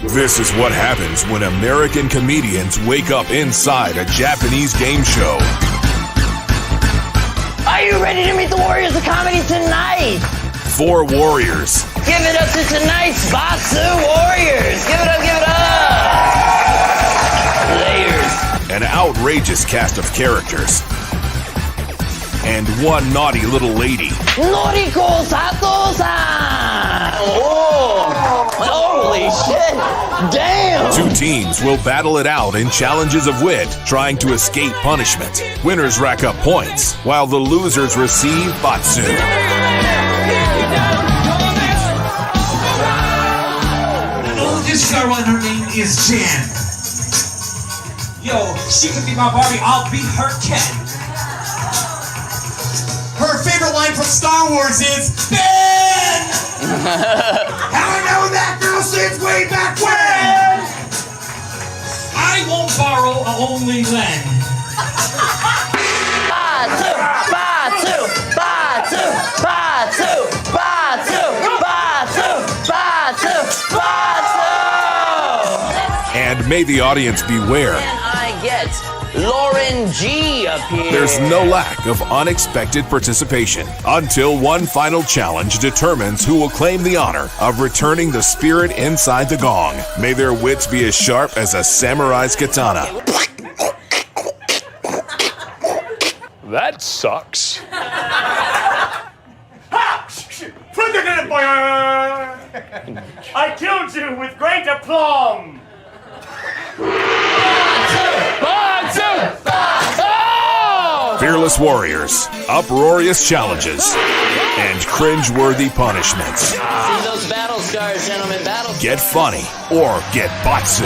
This is what happens when American comedians wake up inside a Japanese game show. Are you ready to meet the warriors of comedy tonight? 4 warriors. Give it up to tonight's Batsu Warriors. Give it up, give it up. Layers. An outrageous cast of characters. And one naughty little lady. Noriko Sato-san! Oh, holy shit! Damn! 2 teams will battle it out in challenges of wit, trying to escape punishment. Winners rack up points, while the losers receive batsu. Oh, this girl and her name is Jen. Yo, she could be my Barbie, I'll be her Ken. Her favorite line from Star Wars is Ben! Haven't known that girl since way back when! I won't borrow, I'll only lend. Batsu! Batsu! Batsu! Batsu! Batsu! Batsu! Batsu! Batsu! And may the audience beware. Can I get Lauren G up here? There's no lack of unexpected participation until one final challenge determines who will claim the honor of returning the spirit inside the gong. May their wits be as sharp as a samurai's katana. That sucks. I killed you with great aplomb. Fearless warriors, uproarious challenges, and cringe-worthy punishments. See those battle scars, gentlemen. Battle. Get funny or get batsu.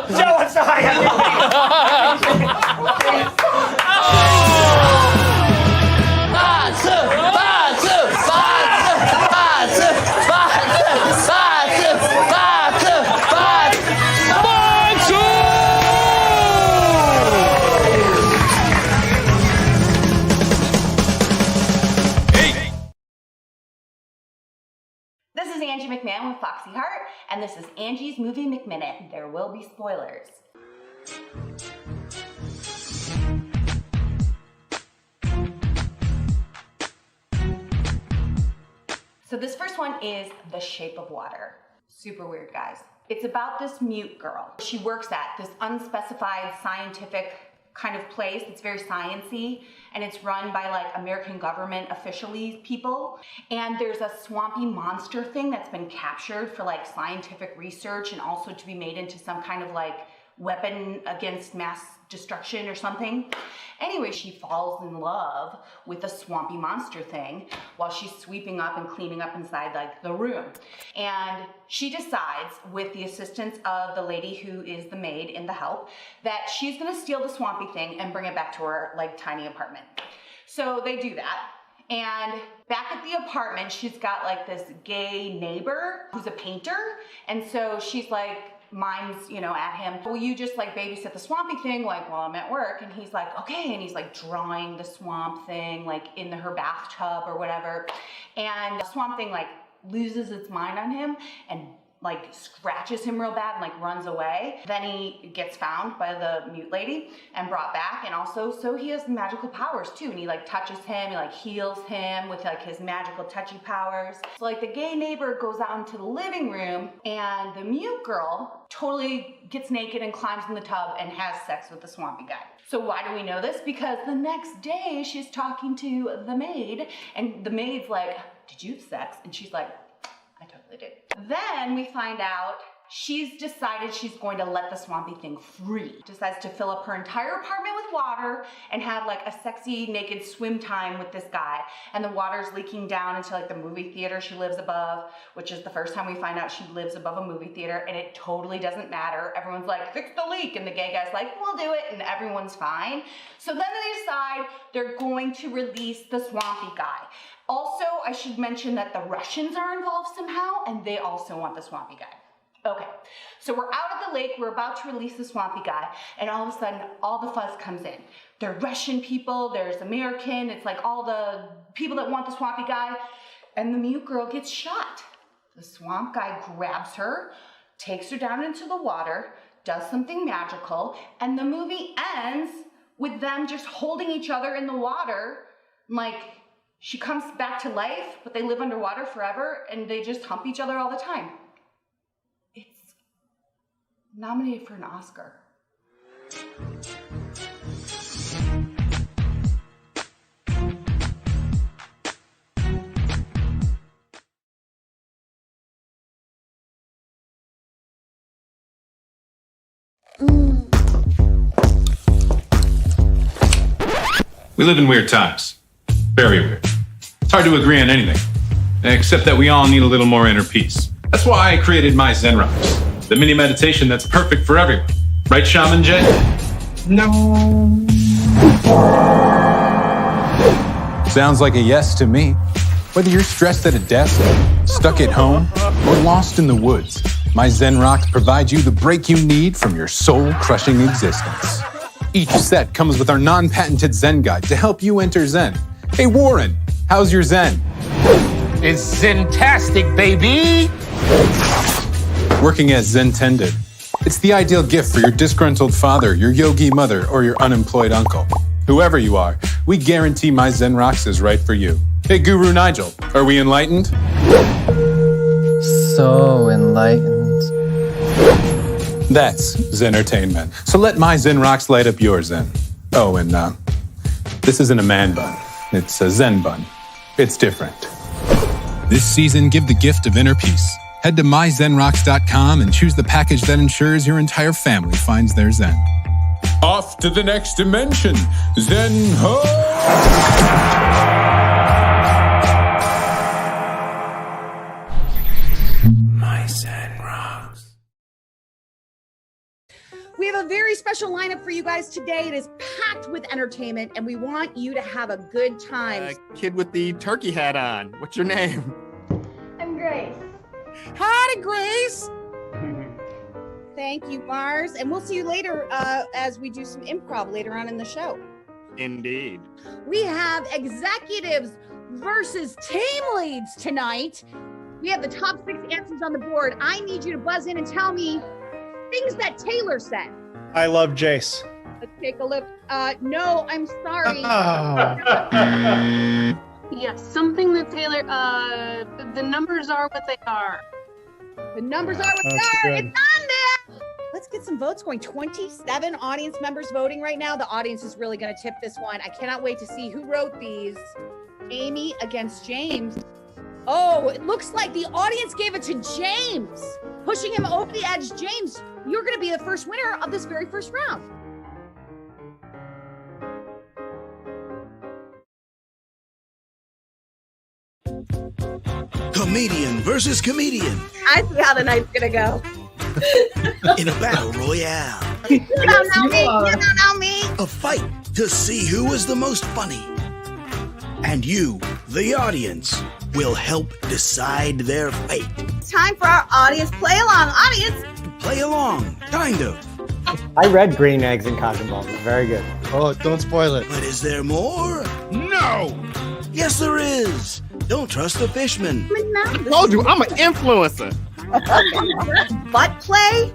Joe, what's the high? This is Angie McMahon with Foxy Heart, and this is Angie's Movie McMinute. There will be spoilers. So this first one is The Shape of Water. Super weird, guys. It's about this mute girl. She works at this unspecified scientific kind of place. It's very science-y, and it's run by like American government officially people. And there's a swampy monster thing that's been captured for like scientific research and also to be made into some kind of like weapon against mass destruction or something. Anyway, she falls in love with the swampy monster thing while she's sweeping up and cleaning up inside like the room. And she decides, with the assistance of the lady who is the maid in the help, that she's gonna steal the swampy thing and bring it back to her like tiny apartment. So they do that. And back at the apartment, she's got like this gay neighbor who's a painter. And so she's like, mimes, you know, at him, will you just like babysit the swampy thing like while I'm at work? And he's like, okay. And he's like drawing the swamp thing like in her bathtub or whatever. And the swamp thing like loses its mind on him and like scratches him real bad and like runs away. Then he gets found by the mute lady and brought back, and also so he has magical powers too, and he like touches him, he like heals him with like his magical touchy powers. So like the gay neighbor goes out into the living room and the mute girl totally gets naked and climbs in the tub and has sex with the swampy guy. So why do we know this? Because the next day she's talking to the maid and the maid's like, did you have sex? And she's like, I totally did. Then we find out she's decided she's going to let the swampy thing free. Decides to fill up her entire apartment with water and have like a sexy naked swim time with this guy. And the water's leaking down into like the movie theater she lives above, which is the first time we find out she lives above a movie theater, and it totally doesn't matter. Everyone's like, fix the leak, and the gay guy's like, we'll do it, and everyone's fine. So then they decide they're going to release the swampy guy. Also, I should mention that the Russians are involved somehow, and they also want the swampy guy. Okay, so we're out at the lake, we're about to release the swampy guy, and all of a sudden, all the fuzz comes in. There are Russian people, there's American, it's like all the people that want the swampy guy, and the mute girl gets shot. The swamp guy grabs her, takes her down into the water, does something magical, and the movie ends with them just holding each other in the water, like she comes back to life, but they live underwater forever, and they just hump each other all the time. It's nominated for an Oscar. We live in weird times. Very weird. It's hard to agree on anything, except that we all need a little more inner peace. That's why I created my Zen Rocks, the mini meditation that's perfect for everyone. Right, Shaman Jay? No. Sounds like a yes to me. Whether you're stressed at a desk, stuck at home, or lost in the woods, my Zen Rocks provide you the break you need from your soul-crushing existence. Each set comes with our non-patented Zen guide to help you enter Zen. Hey Warren, how's your Zen? It's Zen-tastic, baby! Working as Zentended. It's the ideal gift for your disgruntled father, your yogi mother, or your unemployed uncle. Whoever you are, we guarantee my Zen Rocks is right for you. Hey Guru Nigel, are we enlightened? So enlightened. That's Zen-ertainment. So let my Zen Rocks light up your Zen. Oh, and this isn't a man bun. It's a Zen bun. It's different. This season, give the gift of inner peace. Head to myzenrocks.com and choose the package that ensures your entire family finds their Zen. Off to the next dimension. Zen ho! My Zen Rocks. We have a very special lineup for you guys today. It is packed with entertainment, and we want you to have a good time. Kid with the turkey hat on. What's your name? I'm Grace. Hi, Grace. Thank you, Mars. And we'll see you later as we do some improv later on in the show. Indeed. We have executives versus team leads tonight. We have the top 6 answers on the board. I need you to buzz in and tell me things that Taylor said. I love Jace. Let's take a look. No, I'm sorry. Yes, something that Taylor, the numbers are what they are. The numbers are what they are. It's on there. Let's get some votes going. 27 audience members voting right now. The audience is really going to tip this one. I cannot wait to see who wrote these. Amy against James. Oh, it looks like the audience gave it to James, pushing him over the edge. James, you're going to be the first winner of this very first round. Comedian versus comedian. I see how the night's gonna go. In a battle royale. You don't know me. You don't know me. A fight to see who is the most funny. And you, the audience, will help decide their fate. It's time for our audience play along. Audience, play along, kind of. I read Green Eggs and Cotton Balls. It's very good. Oh, don't spoil it. But is there more? No! Yes, there is. Don't trust the fishman. I told you, I'm an influencer. Butt play?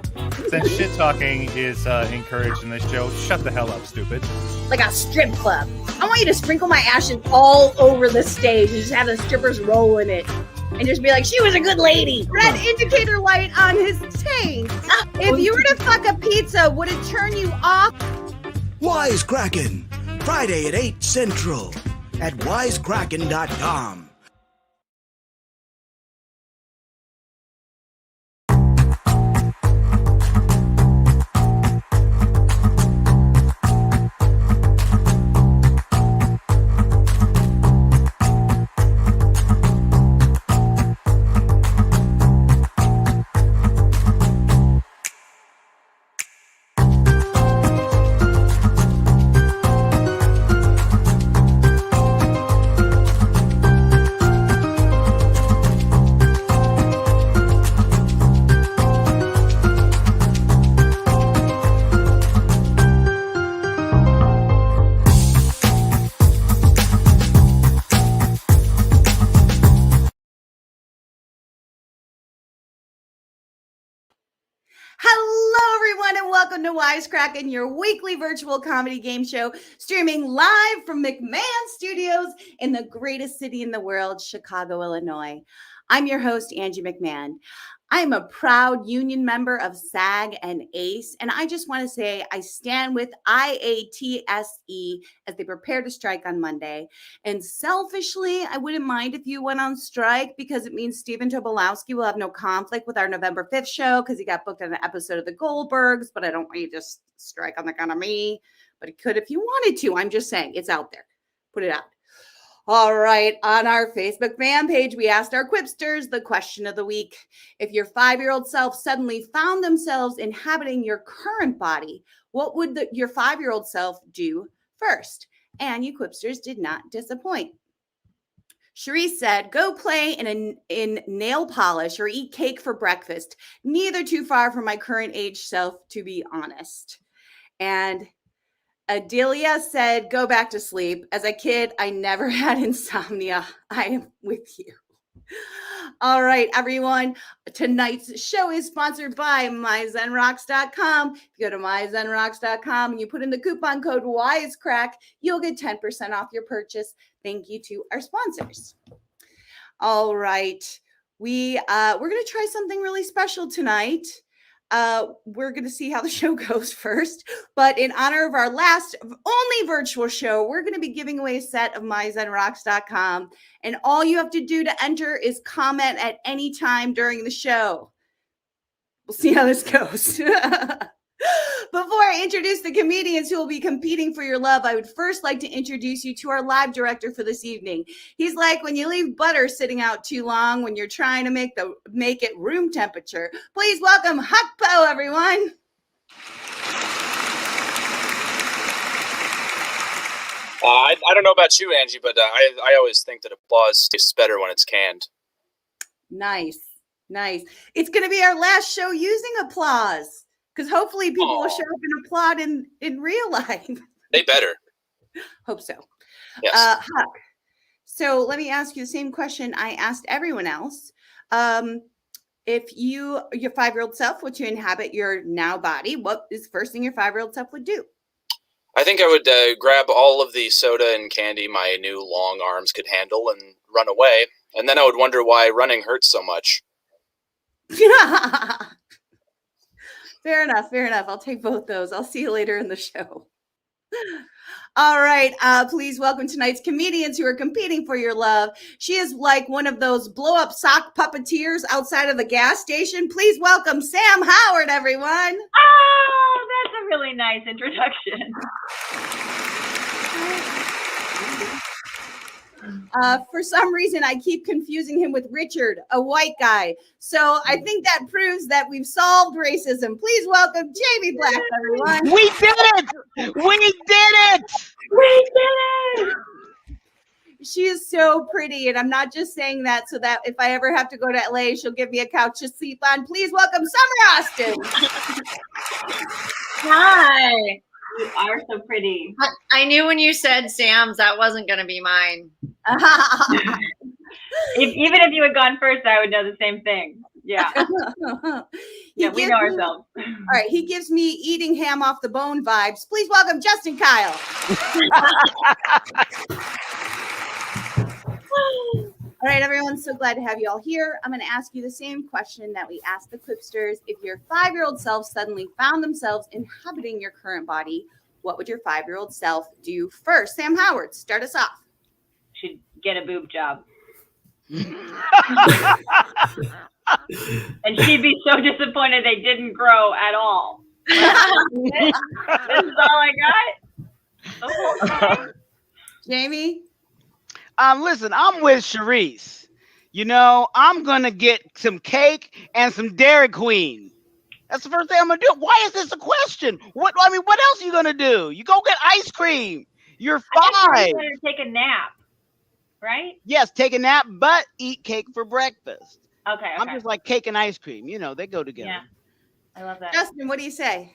Since shit talking is encouraged in this show, shut the hell up, stupid. Like a strip club. I want you to sprinkle my ashes all over the stage and just have the strippers roll in it. And just be like, she was a good lady. Red indicator light on his taint. If you were to fuck a pizza, would it turn you off? Wisecrackin, Friday at 8 Central at wisecrackin.com. welcome to Wisecrackin, your weekly virtual comedy game show, streaming live from McMahon Studios in the greatest city in the world, Chicago, Illinois. I'm your host, Angie McMahon. I'm a proud union member of SAG and ACE, and I just want to say I stand with IATSE as they prepare to strike on Monday. And selfishly, I wouldn't mind if you went on strike because it means Stephen Tobolowsky will have no conflict with our November 5th show because he got booked on an episode of The Goldbergs, but I don't want you to strike on the kind of me. But it could if you wanted to. I'm just saying, it's out there. Put it out. All right, on our Facebook fan page, we asked our Quipsters the question of the week. If your 5-year-old self suddenly found themselves inhabiting your current body, what would your 5-year-old self do first? And you Quipsters did not disappoint. Cherise said, go play in nail polish or eat cake for breakfast. Neither too far from my current age self, to be honest. And Adelia said, go back to sleep. As a kid, I never had insomnia. I am with you. All right, everyone. Tonight's show is sponsored by myzenrocks.com. If you go to myzenrocks.com and you put in the coupon code WISECRACK, you'll get 10% off your purchase. Thank you to our sponsors. All right. We're going to try something really special tonight. We're going to see how the show goes first, but in honor of our last only virtual show, we're going to be giving away a set of myzenrocks.com, and all you have to do to enter is comment at any time during the show. We'll see how this goes. Before I introduce the comedians who will be competing for your love, I would first like to introduce you to our live director for this evening. He's like when you leave butter sitting out too long when you're trying to make it room temperature. Please welcome Huckpo, everyone. I don't know about you, Angie, but I always think that applause tastes better when it's canned. Nice. It's going to be our last show using applause. Because hopefully people will show up and applaud in real life. They better. Hope so. Yes. Huck, so let me ask you the same question I asked everyone else. If your 5-year-old self were to inhabit your now body, what is the first thing your 5-year-old self would do? I think I would grab all of the soda and candy my new long arms could handle and run away. And then I would wonder why running hurts so much. Fair enough. I'll take both those. I'll see you later in the show. All right. Please welcome tonight's comedians who are competing for your love. She is like one of those blow-up sock puppeteers outside of the gas station. Please welcome Sam Howard, everyone. Oh, that's a really nice introduction. For some reason, I keep confusing him with Richard, a white guy. So I think that proves that we've solved racism. Please welcome Jamie Black, everyone. We did it! She is so pretty, and I'm not just saying that so that if I ever have to go to LA, she'll give me a couch to sleep on. Please welcome Summer Austin. Hi. You are so pretty. I knew when you said Sam's, that wasn't going to be mine. Even if you had gone first, I would know the same thing. Yeah. We know ourselves. All right. He gives me eating ham off the bone vibes. Please welcome Justin Kyle. All right, everyone. So glad to have you all here. I'm going to ask you the same question that we asked the Quipsters. If your 5-year-old self suddenly found themselves inhabiting your current body, what would your 5-year-old self do first? Sam Howard, start us off. Should get a boob job. And she'd be so disappointed they didn't grow at all. This is all I got. Jamie? Listen, I'm with Cherise. You know, I'm going to get some cake and some Dairy Queen. That's the first thing I'm going to do. Why is this a question? What else are you going to do? You go get ice cream. You're 5. You better take a nap, right? Yes, take a nap, but eat cake for breakfast. Okay. I'm just like cake and ice cream. You know, they go together. Yeah, I love that. Justin, what do you say?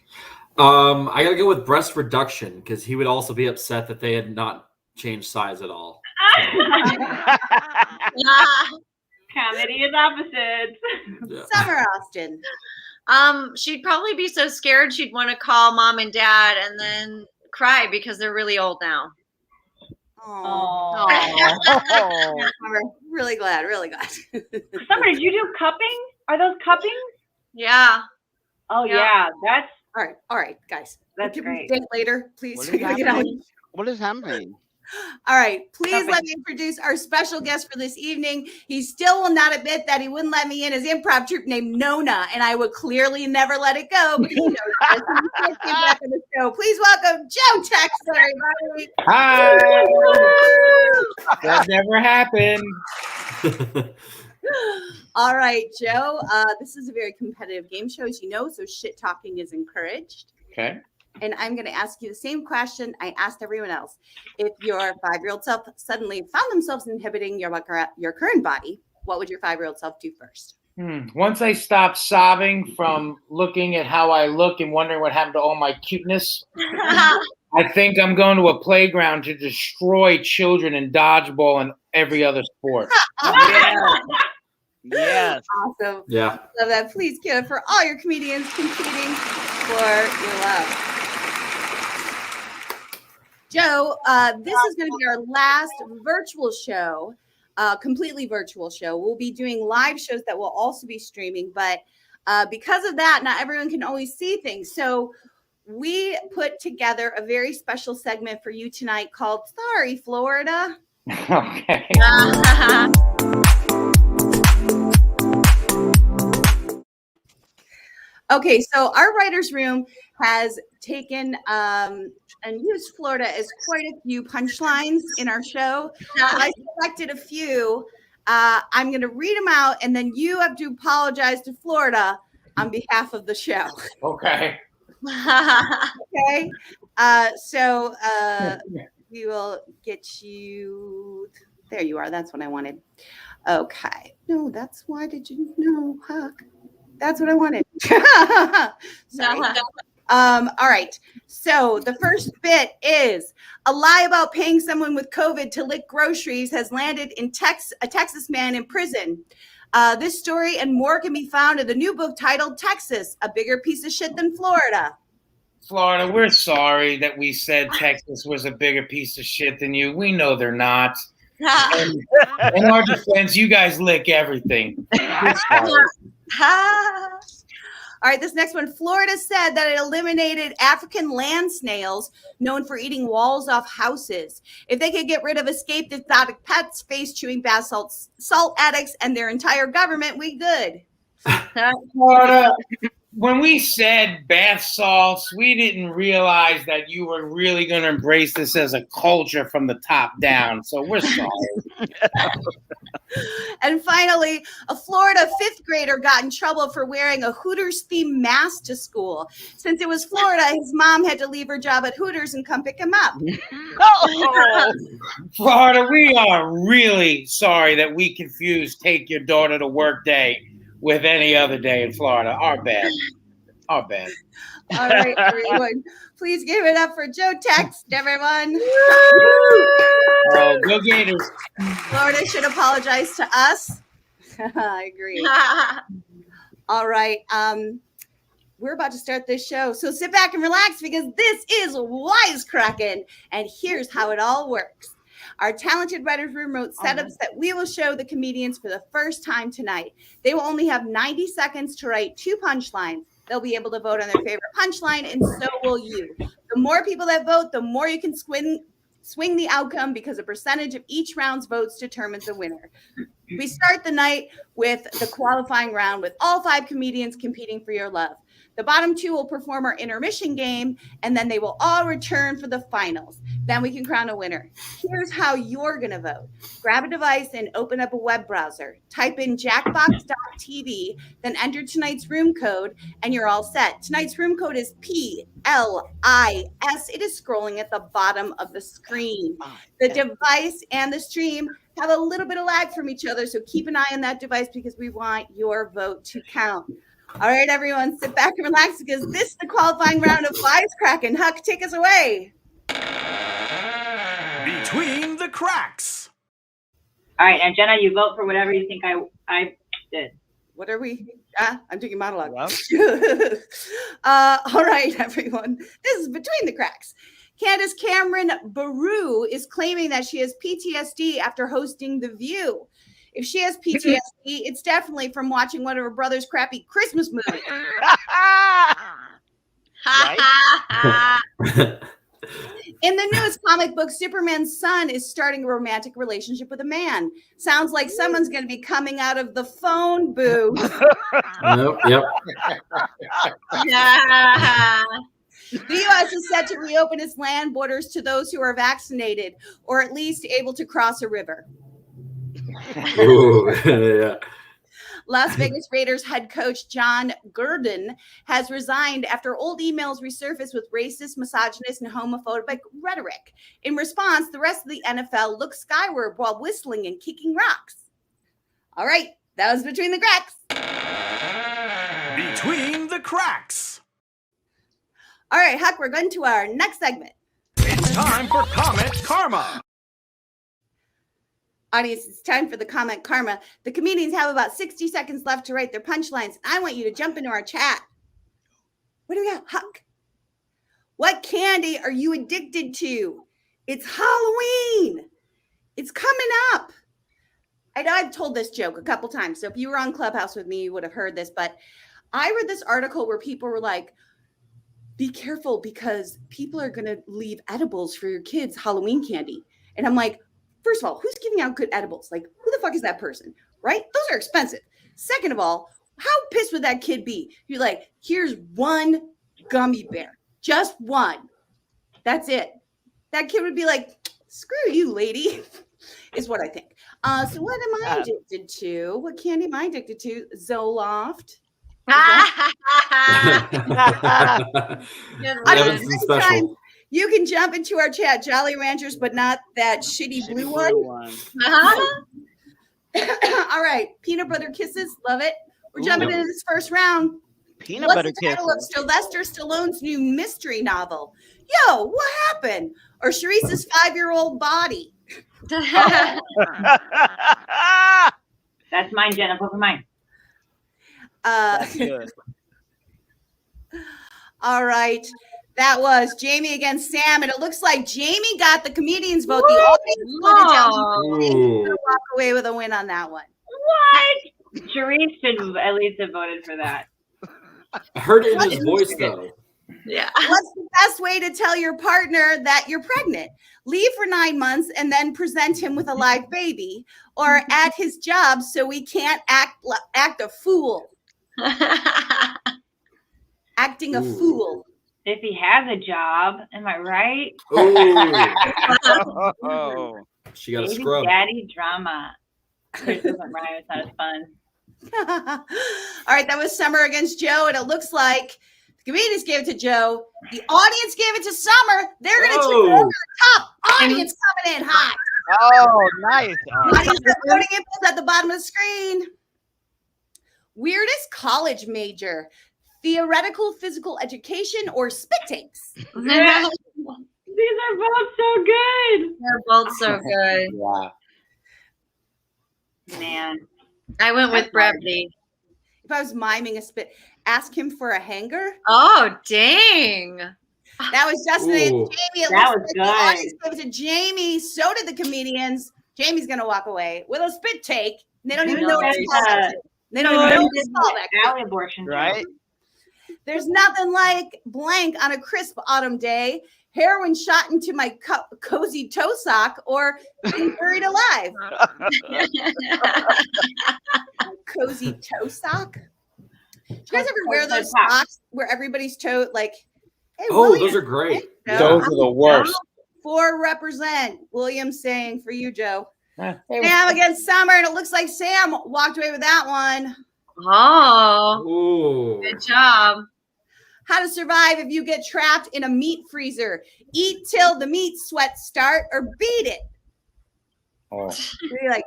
I got to go with breast reduction because he would also be upset that they had not changed size at all. Comedy is opposites. Yeah. Summer Austin. She'd probably be so scared she'd want to call mom and dad and then cry because they're really old now. Oh. We're really glad. Summer, did you do cupping? Are those cuppings? Yeah. Oh yeah, that's all right, guys. That's Can great. we date later, please? What We is gotta get on. happening? What is happening? All right, please Cupping. let me introduce our special guest for this evening. He still will not admit that he wouldn't let me in his improv troupe named Nona, and I would clearly never let it go, but he knows this. And he can't get back on the show. Please welcome Joe Tex, everybody. Hi. That never happened. All right, Joe. This is a very competitive game show, as you know, so shit talking is encouraged. Okay. And I'm going to ask you the same question I asked everyone else. If your 5-year-old self suddenly found themselves inhibiting your current body, what would your 5-year-old self do first? Once I stop sobbing from looking at how I look and wondering what happened to all my cuteness, I think I'm going to a playground to destroy children in dodgeball and every other sport. Yes. Awesome. Yeah. Love that. Please give it for all your comedians competing for your love. Joe, this is going to be our last virtual show, completely virtual show. We'll be doing live shows that will also be streaming, but because of that, not everyone can always see things. So we put together a very special segment for you tonight called Sorry, Florida. Okay. Okay, so our writer's room has taken and used Florida as quite a few punchlines in our show. I selected a few. I'm going to read them out, and then you have to apologize to Florida on behalf of the show. Okay. Okay. So we will get you. There you are. That's what I wanted. Okay. No, that's why did you know? Huck. That's what I wanted. Sorry. All right. So the first bit is a lie about paying someone with COVID to lick groceries has landed in a Texas man in prison. This story and more can be found in the new book titled Texas, a bigger piece of shit than Florida. Florida, we're sorry that we said Texas was a bigger piece of shit than you. We know they're not. And in our defense, you guys lick everything. We're sorry. All right, this next one. Florida said that it eliminated African land snails known for eating walls off houses. If they could get rid of escaped exotic pets, face chewing bath salt addicts, and their entire government, we good. Florida, when we said bath salts, we didn't realize that you were really going to embrace this as a culture from the top down. So we're sorry. And finally, a Florida 5th grader got in trouble for wearing a Hooters-themed mask to school. Since it was Florida, his mom had to leave her job at Hooters and come pick him up. Florida, we are really sorry that we confused take your daughter to work day with any other day in Florida. Our bad. Our bad. All right, everyone. Please give it up for Joe Tex, everyone. Oh, go Gators. Florida should apologize to us. I agree. All right. We're about to start this show. So sit back and relax because this is Wisecrackin. And here's how it all works. Our talented writer's room wrote setups that we will show the comedians for the first time tonight. They will only have 90 seconds to write 2 punchlines. They'll be able to vote on their favorite punchline, and so will you. The more people that vote, the more you can swing the outcome because a percentage of each round's votes determines the winner. We start the night with the qualifying round with all 5 comedians competing for your love. The bottom 2 will perform our intermission game, and then they will all return for the finals. Then we can crown a winner. Here's how you're going to vote. Grab a device and open up a web browser. Type in jackbox.tv, then enter tonight's room code, and you're all set. Tonight's room code is PLIS. It is scrolling at the bottom of the screen. The device and the stream have a little bit of lag from each other, so keep an eye on that device because we want your vote to count. All right, everyone, sit back and relax because this is the qualifying round of Wisecrackin. Huck, take us away. Between the cracks. All right, and Jenna, you vote for whatever you think I did. What are we? I'm taking monologue. All right, everyone. This is Between the Cracks. Candace Cameron Baru is claiming that she has PTSD after hosting The View. If she has PTSD, it's definitely from watching one of her brother's crappy Christmas movies. In the newest comic book, Superman's son is starting a romantic relationship with a man. Sounds like someone's going to be coming out of the phone booth. Yep. The U.S. is set to reopen its land borders to those who are vaccinated or at least able to cross a river. Ooh, yeah. Las Vegas Raiders head coach John Gruden has resigned after old emails resurfaced with racist, misogynist, and homophobic rhetoric. In response, the rest of the NFL looked skyward while whistling and kicking rocks. All right, that was Between the Cracks. Between the Cracks. All right, Huck, we're going to our next segment. It's time for Comment Karma. Audience, it's time for the comment karma. The comedians have about 60 seconds left to write their punchlines. I want you to jump into our chat. What do we got, Huck? What candy are you addicted to? It's Halloween. It's coming up. I know I've told this joke a couple times, so if you were on Clubhouse with me, you would have heard this, but I read this article where people were like, be careful because people are going to leave edibles for your kids' Halloween candy. And I'm like, first of all, who's giving out good edibles? Like, who the fuck is that person? Right? Those are expensive. Second of all, how pissed would that kid be? You're like, here's one gummy bear, just one. That's it. That kid would be like, screw you, lady, is what I think. So what am I addicted to? What candy am I addicted to? Zoloft. You can jump into our chat, Jolly Ranchers, but not that shitty blue one. All right, Peanut Butter Kisses, love it. We're jumping into this first round. Peanut Butter What's the title of Kisses. Sylvester Stallone's new mystery novel? Yo, what happened? Or Sharice's 5-year-old body? That's mine, Jenna. Both of mine. All right. That was Jamie against Sam, and it looks like Jamie got the comedian's vote. The audience voted down. Jamie's gonna walk away with a win on that one. What? Sharice should at least have voted for that. I heard it in his voice, though. Yeah. What's the best way to tell your partner that you're pregnant? Leave for 9 months and then present him with a live baby, or at his job so we can't act a fool. Acting a fool. If he has a job, am I right? Oh. She got a Baby scrub. Daddy drama. It doesn't rhyme. It's not as fun. All right, that was Summer against Joe, and it looks like the comedians gave it to Joe. The audience gave it to Summer. They're going to take over the top. Audience coming in hot. Oh, nice. Audience voting inputs at the bottom of the screen. Weirdest college major. Theoretical physical education or spit takes? These are both so good. They're both so good. Wow. Man. I went with brevity. If I was miming a spit, ask him for a hanger. Oh, dang. That was Justin and Ooh. Jamie. It That looks was like the good. audience gave it to Jamie. So did the comedians. Jamie's going to walk away with a spit take. They don't even know what it's called. They don't even know what it's called. Alley abortion. Right? There's nothing like blank on a crisp autumn day, heroin shot into my cozy toe sock, or being buried alive. Cozy toe sock? Do you guys ever wear those socks where everybody's toe, like, hey, Oh, William, those are great. hey, Those are the worst. For represent. William saying for you, Joe. Hey, Sam against Summer, and it looks like Sam walked away with that one. Oh, good job. How to survive if you get trapped in a meat freezer. Eat till the meat sweats start, or beat it. Oh. You're like,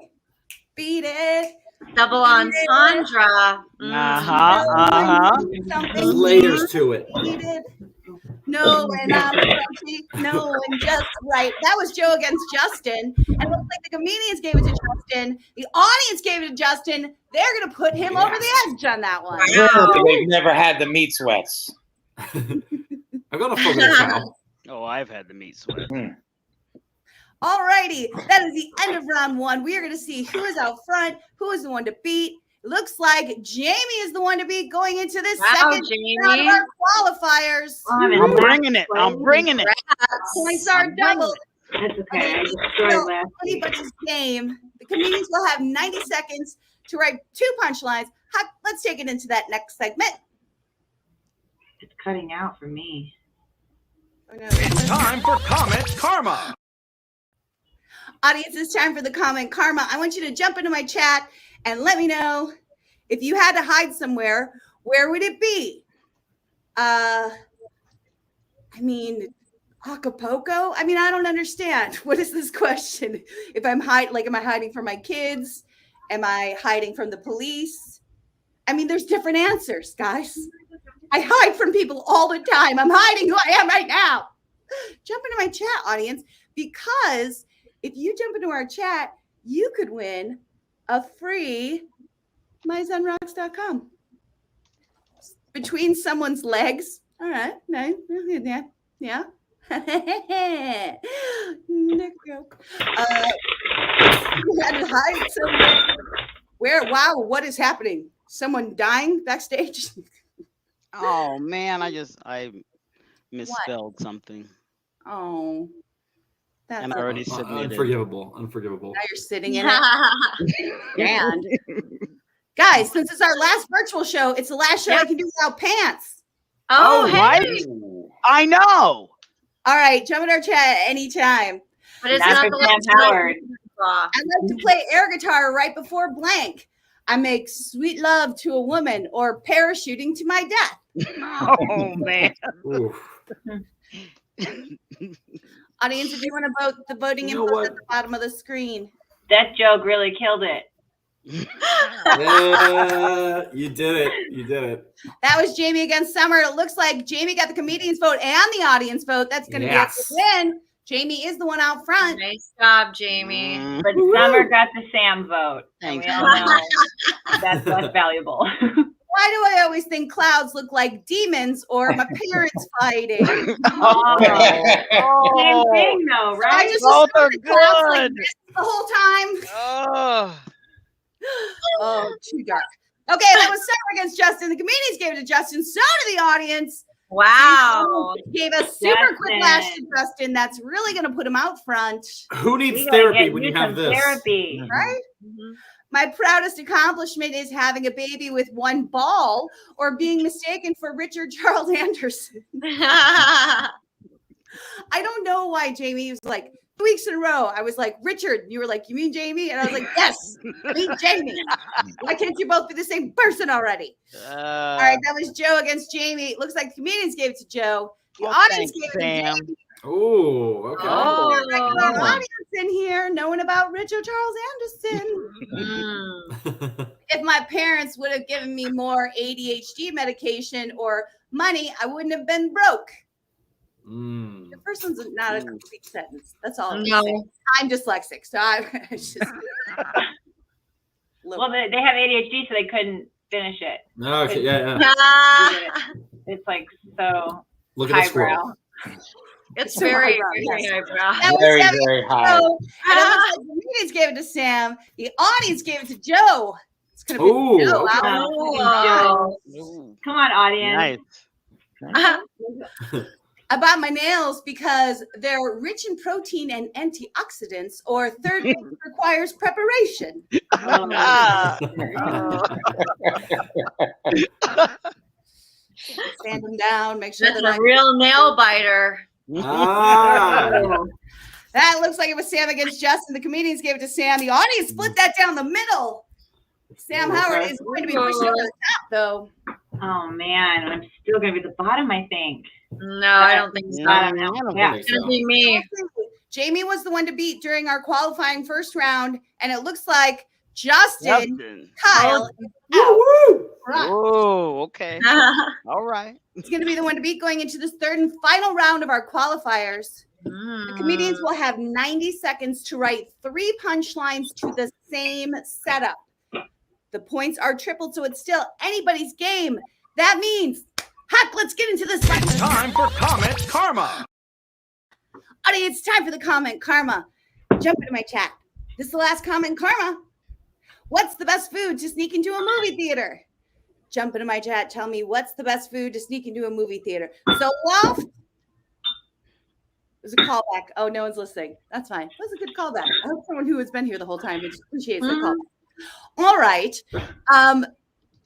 beat it. Double entendre. Uh-huh. Something There's layers to it. Beat it. No, and I'm crunchy. No, and just right. That was Joe against Justin. And it looks like the comedians gave it to Justin. The audience gave it to Justin. They're going to put him over the edge on that one. They've never had the meat sweats. I'm gonna forget now. Oh, I've had the meat sweat. All righty. That is the end of round one. We are going to see who is out front, who is the one to beat. Looks like Jamie is the one to beat going into this second round of our qualifiers. I'm bringing it. I'm bringing it. Points are doubled. That's okay. I destroyed last week. Bunch's game. The comedians will have 90 seconds to write 2 punchlines. Let's take it into that next segment. It's cutting out for me. Oh, no. It's time for Comment Karma. Audience, it's time for the comment karma. I want you to jump into my chat and let me know if you had to hide somewhere, where would it be? I mean, Acapulco? I mean, I don't understand. What is this question? If I'm am I hiding from my kids? Am I hiding from the police? I mean, there's different answers, guys. I hide from people all the time. I'm hiding who I am right now. Jump into my chat, audience, because if you jump into our chat, you could win a free myzenrocks.com. Between someone's legs. All right. Nice. Yeah. Nick joke. You had to hide somewhere. Where? Wow. What is happening? Someone dying backstage? Oh man, I misspelled something. Oh. And I already submitted. Unforgivable. Now you're sitting in it. And guys, since it's our last virtual show, it's the last show I can do without pants. Oh, hey. Right? I know. All right, jump in our chat anytime. But it's not the last Howard. I like to play air guitar right before blank. I make sweet love to a woman or parachuting to my death. Oh man. Audience, if you want to vote, the voting info is at the bottom of the screen. That joke really killed it. Yeah, you did it. You did it. That was Jamie against Summer. It looks like Jamie got the comedian's vote and the audience vote. That's going to be a win. Jamie is the one out front. Nice job, Jamie. But Summer got the Sam vote. Thanks. And we all know that's less valuable. Why do I always think clouds look like demons or my parents fighting? Same thing though, right? I just Both are clouds like good. this the whole time. Oh, too dark. Okay, that was Summer against Justin. The comedians gave it to Justin. So did the audience. Wow. Gave a super quick lash to Justin. That's really going to put him out front. Who needs therapy when you have this? Therapy. Right? Mm-hmm. My proudest accomplishment is having a baby with one ball or being mistaken for Richard Charles Anderson. I don't know why Jamie was like, 2 weeks in a row, I was like, Richard. You were like, you mean Jamie? And I was like, yes, I mean Jamie. Why can't you both be the same person already? All right, that was Joe against Jamie. It looks like the comedians gave it to Joe. The audience gave it to Jamie. Oh, okay. Oh, regular audience in here knowing about Richard Charles Anderson. If my parents would have given me more ADHD medication or money, I wouldn't have been broke. The first one's not a complete sentence. That's all. No. I'm dyslexic, so I just. Well, they have ADHD, so they couldn't finish it. Okay, yeah. It's like so Look at the highbrow. squirrel. It's So very, highbrow, very yes. highbrow. That was Very, Sammy very and high. Joe, and it looks like the comedians gave it to Sam. The audience gave it to Joe. It's gonna be Ooh, Joe. okay. Wow. Come on, audience. Nice. I bought my nails because they're rich in protein and antioxidants, or third base requires preparation. Stand them down, make sure That's that a real nail biter. That looks like it was Sam against Justin. The comedians gave it to Sam. The audience split that down the middle. Sam Howard is going to be pushed over the top, though. Oh man, I'm still gonna be the bottom, I think. No, I don't think so. I don't know. Yeah. It's gonna be me. Jamie was the one to beat during our qualifying first round, and it looks like Justin, Kyle, is out. Oh, okay. All right. It's going to be the one to beat going into this third and final round of our qualifiers. The comedians will have 90 seconds to write 3 punchlines to the same setup. The points are tripled, so it's still anybody's game. That means, Huck, let's get into this. It's time for Comment Karma. Audience, time for the comment karma. Jump into my chat. This is the last comment karma. What's the best food to sneak into a movie theater? Jump into my chat. Tell me what's the best food to sneak into a movie theater. So, Loft. It was a callback. Oh, no one's listening. That's fine. It was a good callback. I hope someone who has been here the whole time appreciates the callback. All right.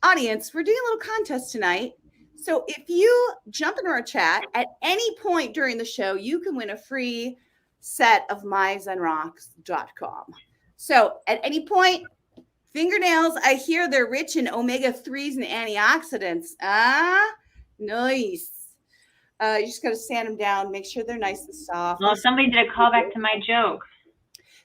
Audience, we're doing a little contest tonight. So if you jump into our chat at any point during the show, you can win a free set of myzenrocks.com. So at any point, fingernails, I hear they're rich in omega-3s and antioxidants. Nice. You just got to sand them down, make sure they're nice and soft. Well, somebody did a callback to my joke.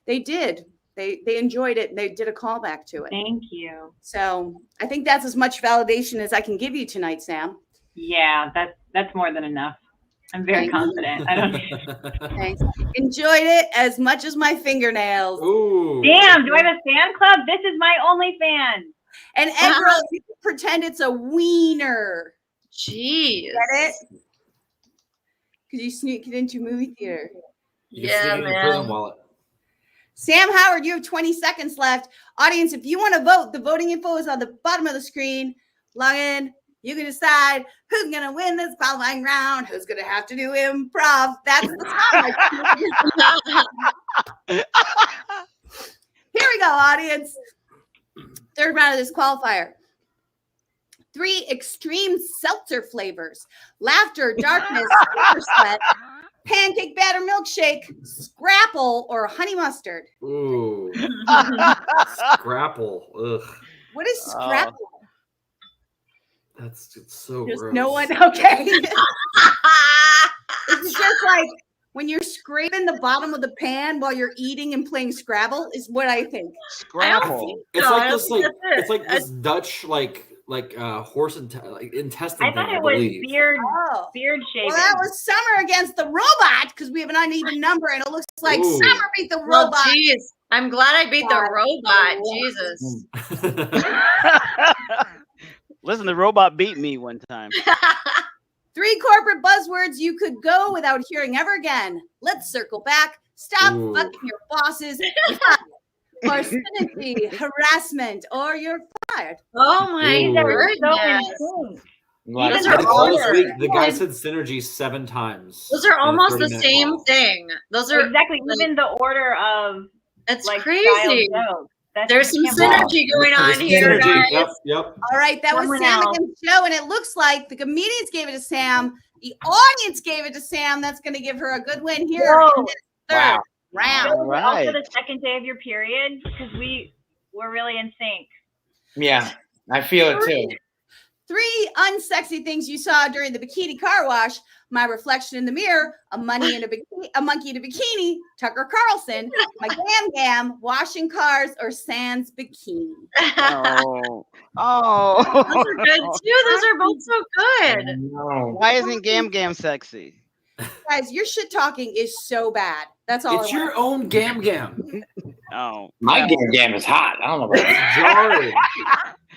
They did. They enjoyed it, and they did a callback to it. Thank you. So I think that's as much validation as I can give you tonight, Sam. Yeah, that's more than enough. I'm very confident. I don't. Thanks. Enjoyed it as much as my fingernails. Ooh. Damn, do I have a fan club? This is my only fan. And Egg Roll, you can pretend it's a wiener. Jeez. Get it? Because you sneak it into movie theater. Yeah, man. Prison wallet. Sam Howard, you have 20 seconds left. Audience, if you want to vote, the voting info is on the bottom of the screen. Log in. You can decide who's going to win this qualifying round, who's going to have to do improv. That's the spotlight. Here we go, audience. Third round of this qualifier. 3 extreme seltzer flavors: laughter, darkness, super sweat, pancake batter milkshake, scrapple, or honey mustard. Ooh. Scrapple. Ugh. What is scrapple? It's so There's gross. no one. Okay. It's just like when you're scraping the bottom of the pan while you're eating and playing Scrabble is what I think. Scrapple. It's like this Dutch horse intestine. I thought thing, it was believe. beard shaving. Well, that was Summer against the robot because we have an uneven number and it looks like Ooh. Summer beat the Well, robot. geez. I'm glad I beat the robot. Jesus. Listen, the robot beat me one time. 3 corporate buzzwords you could go without hearing ever again. Let's circle back. Stop Ooh. fucking your bosses. Carcinogy, harassment, or you're fired. Oh my Ooh. goodness. Those are all the guy said synergy 7 times. Those are in a almost the 30-minute same call. thing. Those are Exactly. Even the order of It's like crazy. style jokes. There's some Campbell. synergy going on There's here, synergy. guys. Yep. All right, that was Someone Sam else. against Joe, and it looks like the comedians gave it to Sam. The audience gave it to Sam. That's going to give her a good win here Whoa. in this third round. Was it Right. also the second day of your period? Because we're really in sync. Yeah, I feel it too. 3 unsexy things you saw during the bikini car wash: my reflection in the mirror, a monkey in a bikini, Tucker Carlson, my gam, washing cars, or Sans bikini. Oh. Those are good too. Those are both so good. No. Why isn't Gam sexy? Guys, your shit talking is so bad. That's all. It's I your want. own gam. Oh. My game is hot. I don't know about that. Jarring.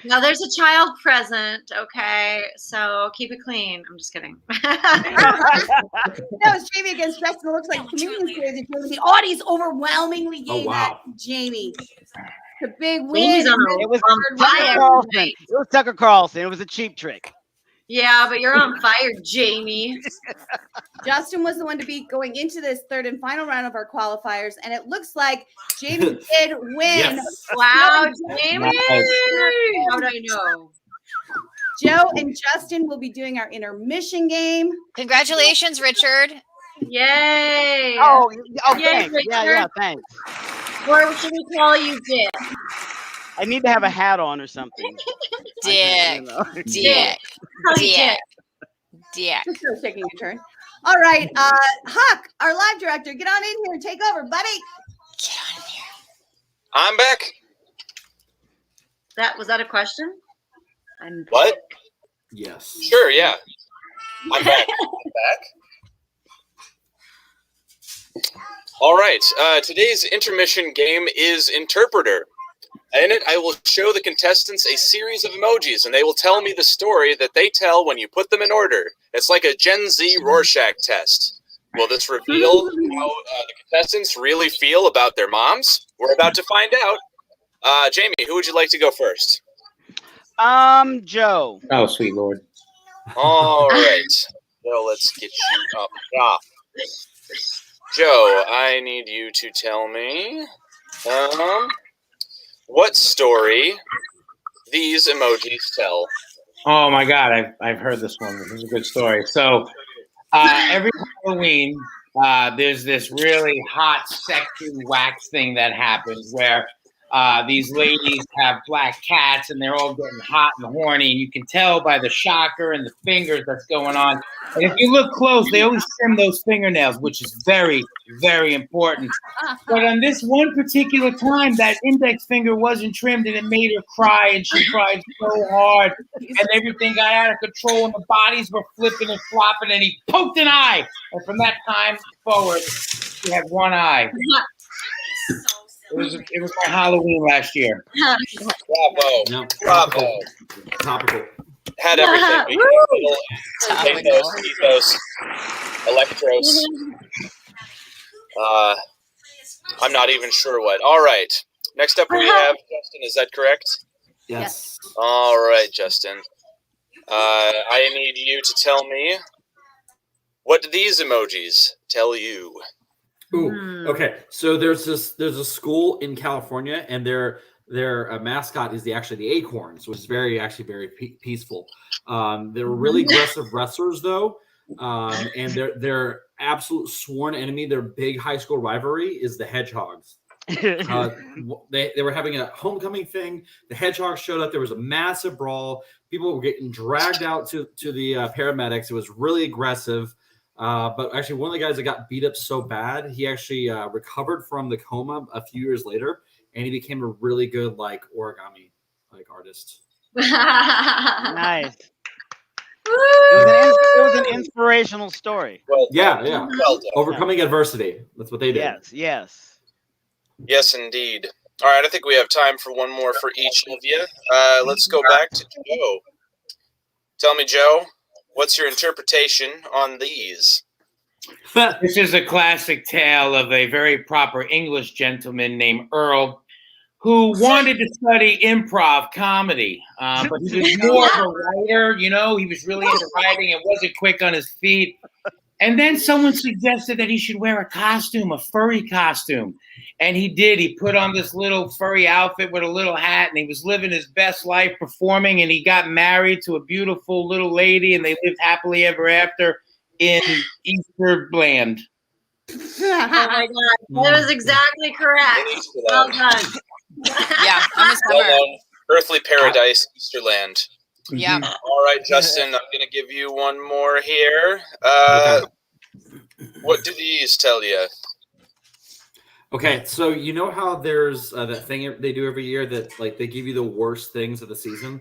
Now there's a child present, okay? So keep it clean. I'm just kidding. That was Jamie against Justin. It looks like comedians gave it to Jamie. The audience overwhelmingly gave that to Jamie. The big win. Jamie's on It was on Tucker fire. Carlson. It was Tucker Carlson. It was a cheap trick. Yeah, but you're on fire, Jamie. Justin was the one to beat going into this third and final round of our qualifiers, and it looks like Jamie did win. Yes. Wow, Jamie! Nice. How would I know? Joe and Justin will be doing our intermission game. Congratulations, Richard. Yay! Oh, Yay, thanks. Yeah, Richard. thanks. Or should we call you Dick? I need to have a hat on or something. Dick. Dick. Call you Dick. Dick. Dick. Just sort of taking a turn. All right, Huck, our live director, get on in here and take over, buddy. Get on here. I'm back. Was that a question? What? Yes. Sure, yeah. I'm back. I'm back. All right. Today's intermission game is Interpreter. In it, I will show the contestants a series of emojis, and they will tell me the story that they tell when you put them in order. It's like a Gen Z Rorschach test. Will this reveal how the contestants really feel about their moms? We're about to find out. Jamie, who would you like to go first? Joe. Oh, sweet Lord. All right. Well, let's get you up top. Joe, I need you to tell me what story these emojis tell. Oh my God, I've heard this one. This is a good story. So every Halloween, there's this really hot, sexy wax thing that happens where these ladies have black cats and they're all getting hot and horny, and you can tell by the shocker and the fingers that's going on. And if you look close, they always trim those fingernails, which is very, very important. But on this one particular time, that index finger wasn't trimmed, and it made her cry, and she cried so hard, and everything got out of control, and the bodies were flipping and flopping, and he poked an eye. And from that time forward, she had one eye. It was my Halloween last year. Bravo. No. Bravo. Topical. Had everything. Ethos, Electros. I'm not even sure what. All right. Next up we have Justin. Is that correct? Yes. All right, Justin. I need you to tell me, what do these emojis tell you? Ooh, okay. So there's a school in California, and their mascot is actually the acorns, which is very peaceful. They're really aggressive wrestlers though, and their absolute sworn enemy, their big high school rivalry, is the hedgehogs. They were having a homecoming thing. The hedgehogs showed up. There was a massive brawl. People were getting dragged out to the paramedics. It was really aggressive. But actually, one of the guys that got beat up so bad, he actually recovered from the coma a few years later, and he became a really good origami artist. Nice. It was an inspirational story. Well, yeah. Well done. Overcoming adversity. That's what they did. Yes, indeed. All right, I think we have time for one more for each of you. Let's go back to Joe. Tell me, Joe, what's your interpretation on these? This is a classic tale of a very proper English gentleman named Earl who wanted to study improv comedy, but he was more of a writer, he was really into writing and wasn't quick on his feet. And then someone suggested that he should wear a costume, a furry costume. And he did. He put on this little furry outfit with a little hat, and he was living his best life performing, and he got married to a beautiful little lady, and they lived happily ever after in Easterland. Oh my God, that was exactly correct. Well done. Yeah, I'm a summer. Earthly paradise, Easterland. Yeah. All right, Justin, I'm going to give you one more here. What do these tell you? Okay, so you know how there's that thing they do every year that they give you the worst things of the season?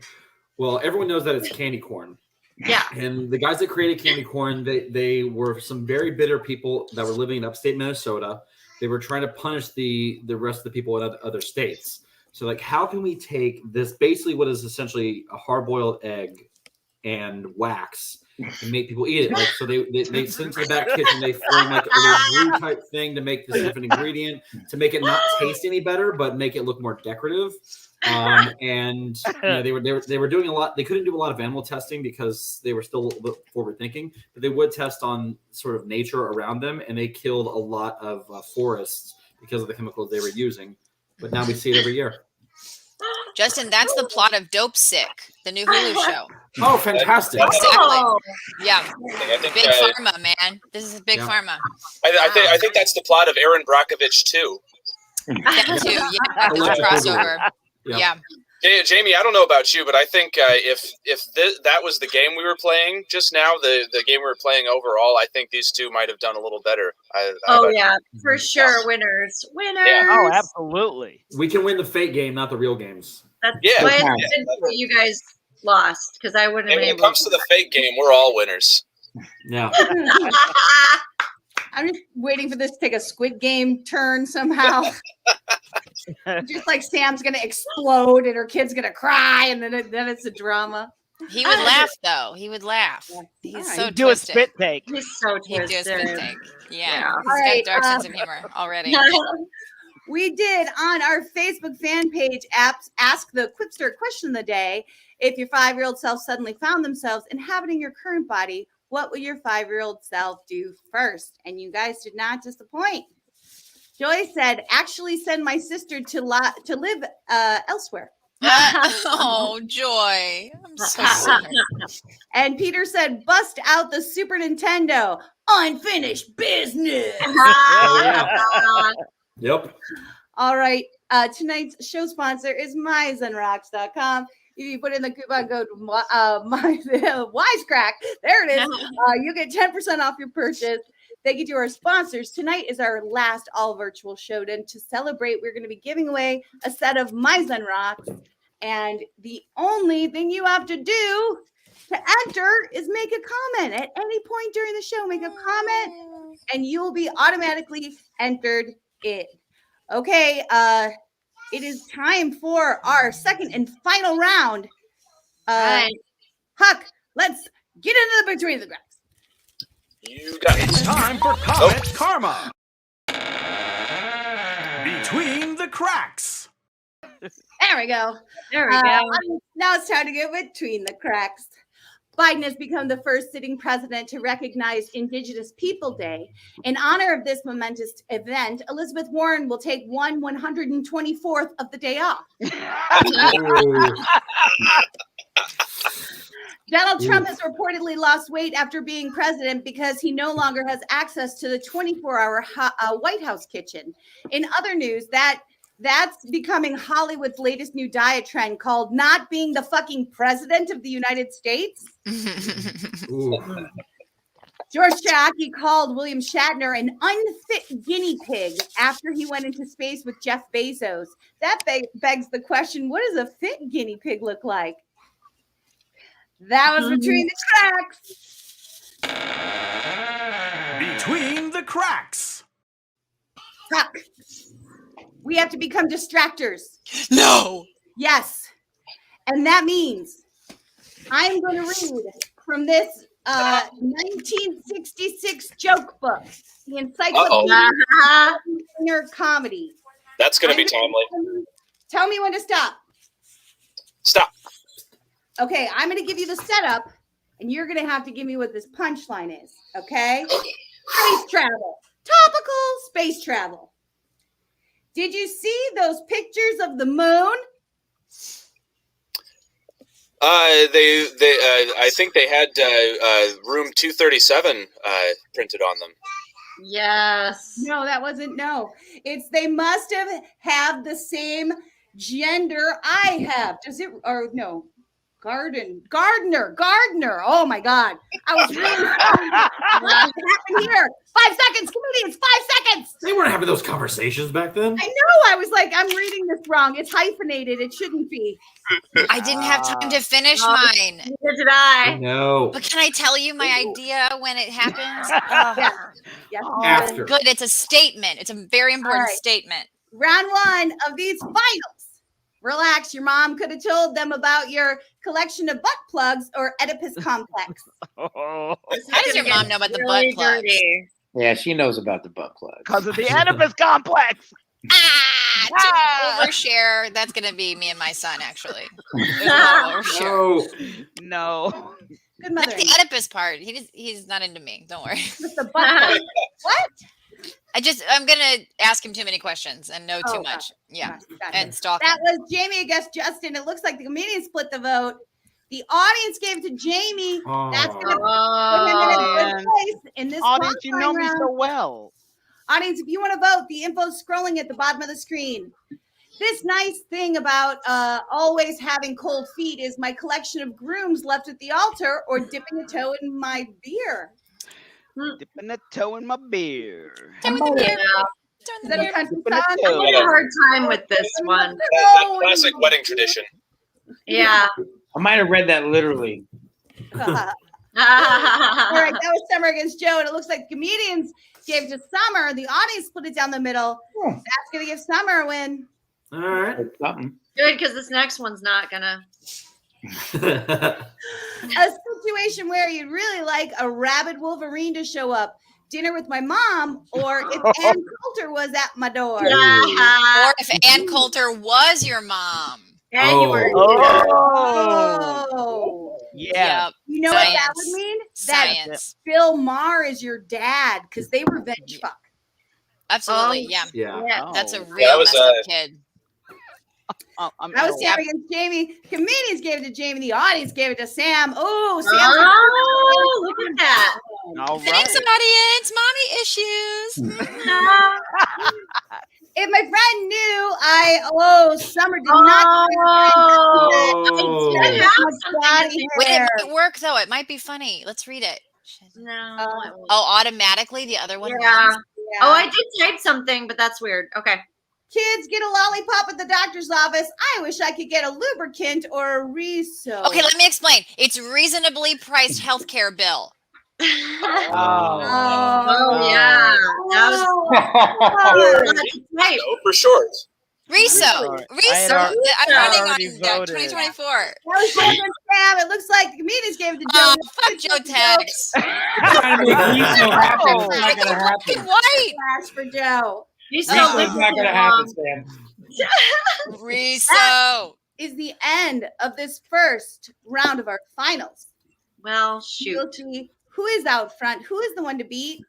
Well, everyone knows that it's candy corn. Yeah. And the guys that created candy corn, they were some very bitter people that were living in upstate Minnesota. They were trying to punish the rest of the people in other states. So how can we take this, basically what is essentially a hard-boiled egg and wax, and make people eat it? So they send it to the back kitchen. They form a little glue type thing to make this different ingredient to make it not taste any better, but make it look more decorative. And they were doing a lot. They couldn't do a lot of animal testing because they were still a little bit forward thinking, but they would test on sort of nature around them, and they killed a lot of forests because of the chemicals they were using. But now we see it every year. Justin, that's the plot of Dope Sick, the new Hulu show. Oh, fantastic. Exactly. Yeah. I think, Big pharma, man. This is big pharma. I think that's the plot of Aaron Brockovich, too. That too. Yeah. There's a crossover. Yeah. Jamie, I don't know about you, but I think if that was the game we were playing just now, the game we were playing overall, I think these two might have done a little better. For sure, winners. Yeah. Oh, absolutely. We can win the fake game, not the real games. That's what you guys lost because I wouldn't And have when been it able comes to the fake game, we're all winners. Yeah. I'm just waiting for this to take a Squid Game turn somehow. Just like Sam's gonna explode and her kid's gonna cry, and then it's a drama. He would laugh though. He would laugh. He's so He'd do a twisted. spit take. He's so He'd do a twisted. spit take. Yeah. All He's right, got a dark sense of humor already. We did on our Facebook fan page ask the Quipster question of the day. If your 5-year-old self suddenly found themselves inhabiting your current body, what would your 5-year-old self do first? And you guys did not disappoint. Joy said, actually send my sister to live elsewhere. Oh, Joy. I'm so sorry. And Peter said, bust out the Super Nintendo. Unfinished business. Oh, yeah. Yep. All right. Tonight's show sponsor is myzenrocks.com. If you put in the coupon code Wisecrack, there it is. You get 10% off your purchase. Thank you to our sponsors. Tonight is our last all virtual show. And to celebrate, we're going to be giving away a set of My Zen Rocks. And the only thing you have to do to enter is make a comment at any point during the show. Make a comment and you'll be automatically entered in. Okay, it is time for our second and final round. Right. Huck, let's get into the Between the Cracks. You got it. It's time for Comment Karma. Between the Cracks. There we go. There we go. Now it's time to get Between the Cracks. Biden has become the first sitting president to recognize Indigenous People Day. In honor of this momentous event, Elizabeth Warren will take 124th of the day off. Donald Trump has reportedly lost weight after being president because he no longer has access to the 24-hour White House kitchen. In other news, that's becoming Hollywood's latest new diet trend called not being the fucking president of the United States. George Chaaki called William Shatner an unfit guinea pig after he went into space with Jeff Bezos. That begs the question, what does a fit guinea pig look like? That was Between the Cracks. Between the Cracks. Fuck. We have to become distractors. No. Yes. And that means I'm going to read from this 1966 joke book, the Encyclopedia of Comedy. That's going to be timely. Tell me when to stop. Stop. Okay, I'm going to give you the setup, and you're going to have to give me what this punchline is, okay? Space travel. Topical space travel. Did you see those pictures of the moon? I think they had room 237 printed on them. Yes. No, that wasn't. No, it's they must have the same gender I have. Does it or no? Gardener. Oh my God. I was really what happened here? 5 seconds, comedians, 5 seconds. They weren't having those conversations back then. I know. I was like, I'm reading this wrong. It's hyphenated. It shouldn't be. I didn't have time to finish mine. Neither did I. No. But can I tell you my idea when it happens? Yes. After. Good. It's a statement. It's a very important statement. Round 1 of these finals. Relax. Your mom could have told them about your collection of butt plugs or Oedipus complex. How does your mom know about the butt plugs? Yeah, she knows about the butt plug. Because of the Oedipus complex. To overshare, that's going to be me and my son, actually. No. Good mother. That's the Oedipus part. He's not into me. Don't worry. Just the butt plug. What? I'm gonna ask him too many questions and know too much. Yeah. Gotcha. And stalk That him. was Jamie against Justin. It looks like the comedian split the vote. The audience gave it to Jamie. That's gonna put him in a good place in this Audience, you know me round. so well. Audience, if you want to vote, the info's scrolling at the bottom of the screen. This nice thing about always having cold feet is my collection of grooms left at the altar or dipping a toe in my beer. Dipping a toe in my beer. Is that a country song? I'm having a hard time with this one. That classic wedding tradition. Yeah. I might have read that literally. All right, that was Summer against Joe, and it looks like comedians gave it to Summer. The audience split it down the middle. That's gonna give Summer a win. All right. Something. Good, because this next one's not gonna. A situation where you'd really like a rabid Wolverine to show up. Dinner with my mom, or if Ann Coulter was at my door. Or if Ann Coulter was your mom. And you were. Oh. Yeah. Yep. You know what that would mean? Science. That Bill Maher is your dad because they revenge fuck. Absolutely. Oh, yeah. Yeah. That's a That real was, messed up kid. That was Sam against Jamie. Comedians gave it to Jamie. The audience gave it to Sam. Oh, Sam. Oh, look at that. All Thanks, right. audience. Mommy issues. If my friend knew Summer did not. Wait, it might work though. It might be funny. Let's read it. No. Oh, automatically the other one. Yeah. wins? Oh, I did type something, but that's weird. Okay. Kids get a lollipop at the doctor's office. I wish I could get a lubricant or a Riso. Okay, let me explain. It's reasonably priced healthcare bill. Oh, yeah. That was right. No, for short. Riso. Riso. I'm running on 2024. That was Joe and Sam. It looks like the comedians gave it to Joe. Oh, fuck Joe Tex. Trying to make Riso happen. It's not gonna happen. White. Flash for Joe. Riso's not gonna happen, Sam. Riso is the end of this first round of our finals. Well, shoot. Guilty. Who is out front? Who is the one to beat?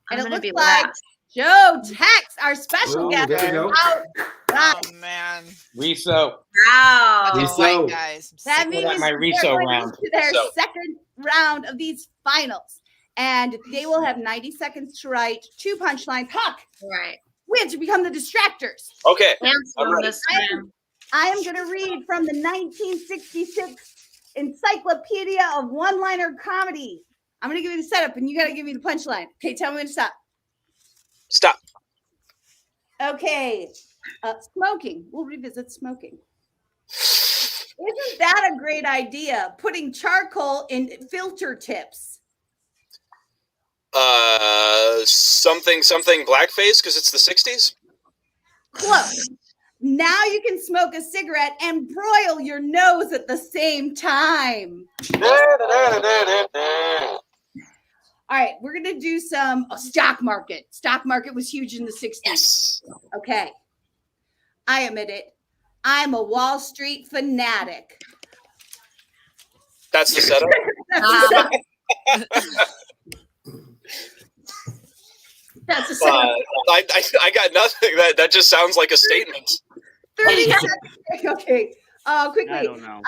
And I'm it gonna looks be like last. Joe Tex, our special Ooh, guest, there we go. out front. Oh man. Riso. Wow. Riso. White guys. That Look means at my they're Riso going round. into their So. second round of these finals. And they will have 90 seconds to write 2 punchlines. Huck, Right. we have to become the distractors. Okay. Handsome, I'm ready. this man. I am going to read from the 1966 Encyclopedia of One-Liner Comedy. I'm going to give you the setup, and you got to give me the punchline. Okay, tell me when to stop. Stop. Okay, smoking. We'll revisit smoking. Isn't that a great idea? Putting charcoal in filter tips. Something blackface because it's the 60s. Close. Now you can smoke a cigarette and broil your nose at the same time. All right, we're going to do some stock market. Stock market was huge in the 60s. Yes. Okay. I admit it. I'm a Wall Street fanatic. That's the setup. That's a setup. I got nothing. That just sounds like a statement. 30 seconds. Okay. Quickly. I don't know.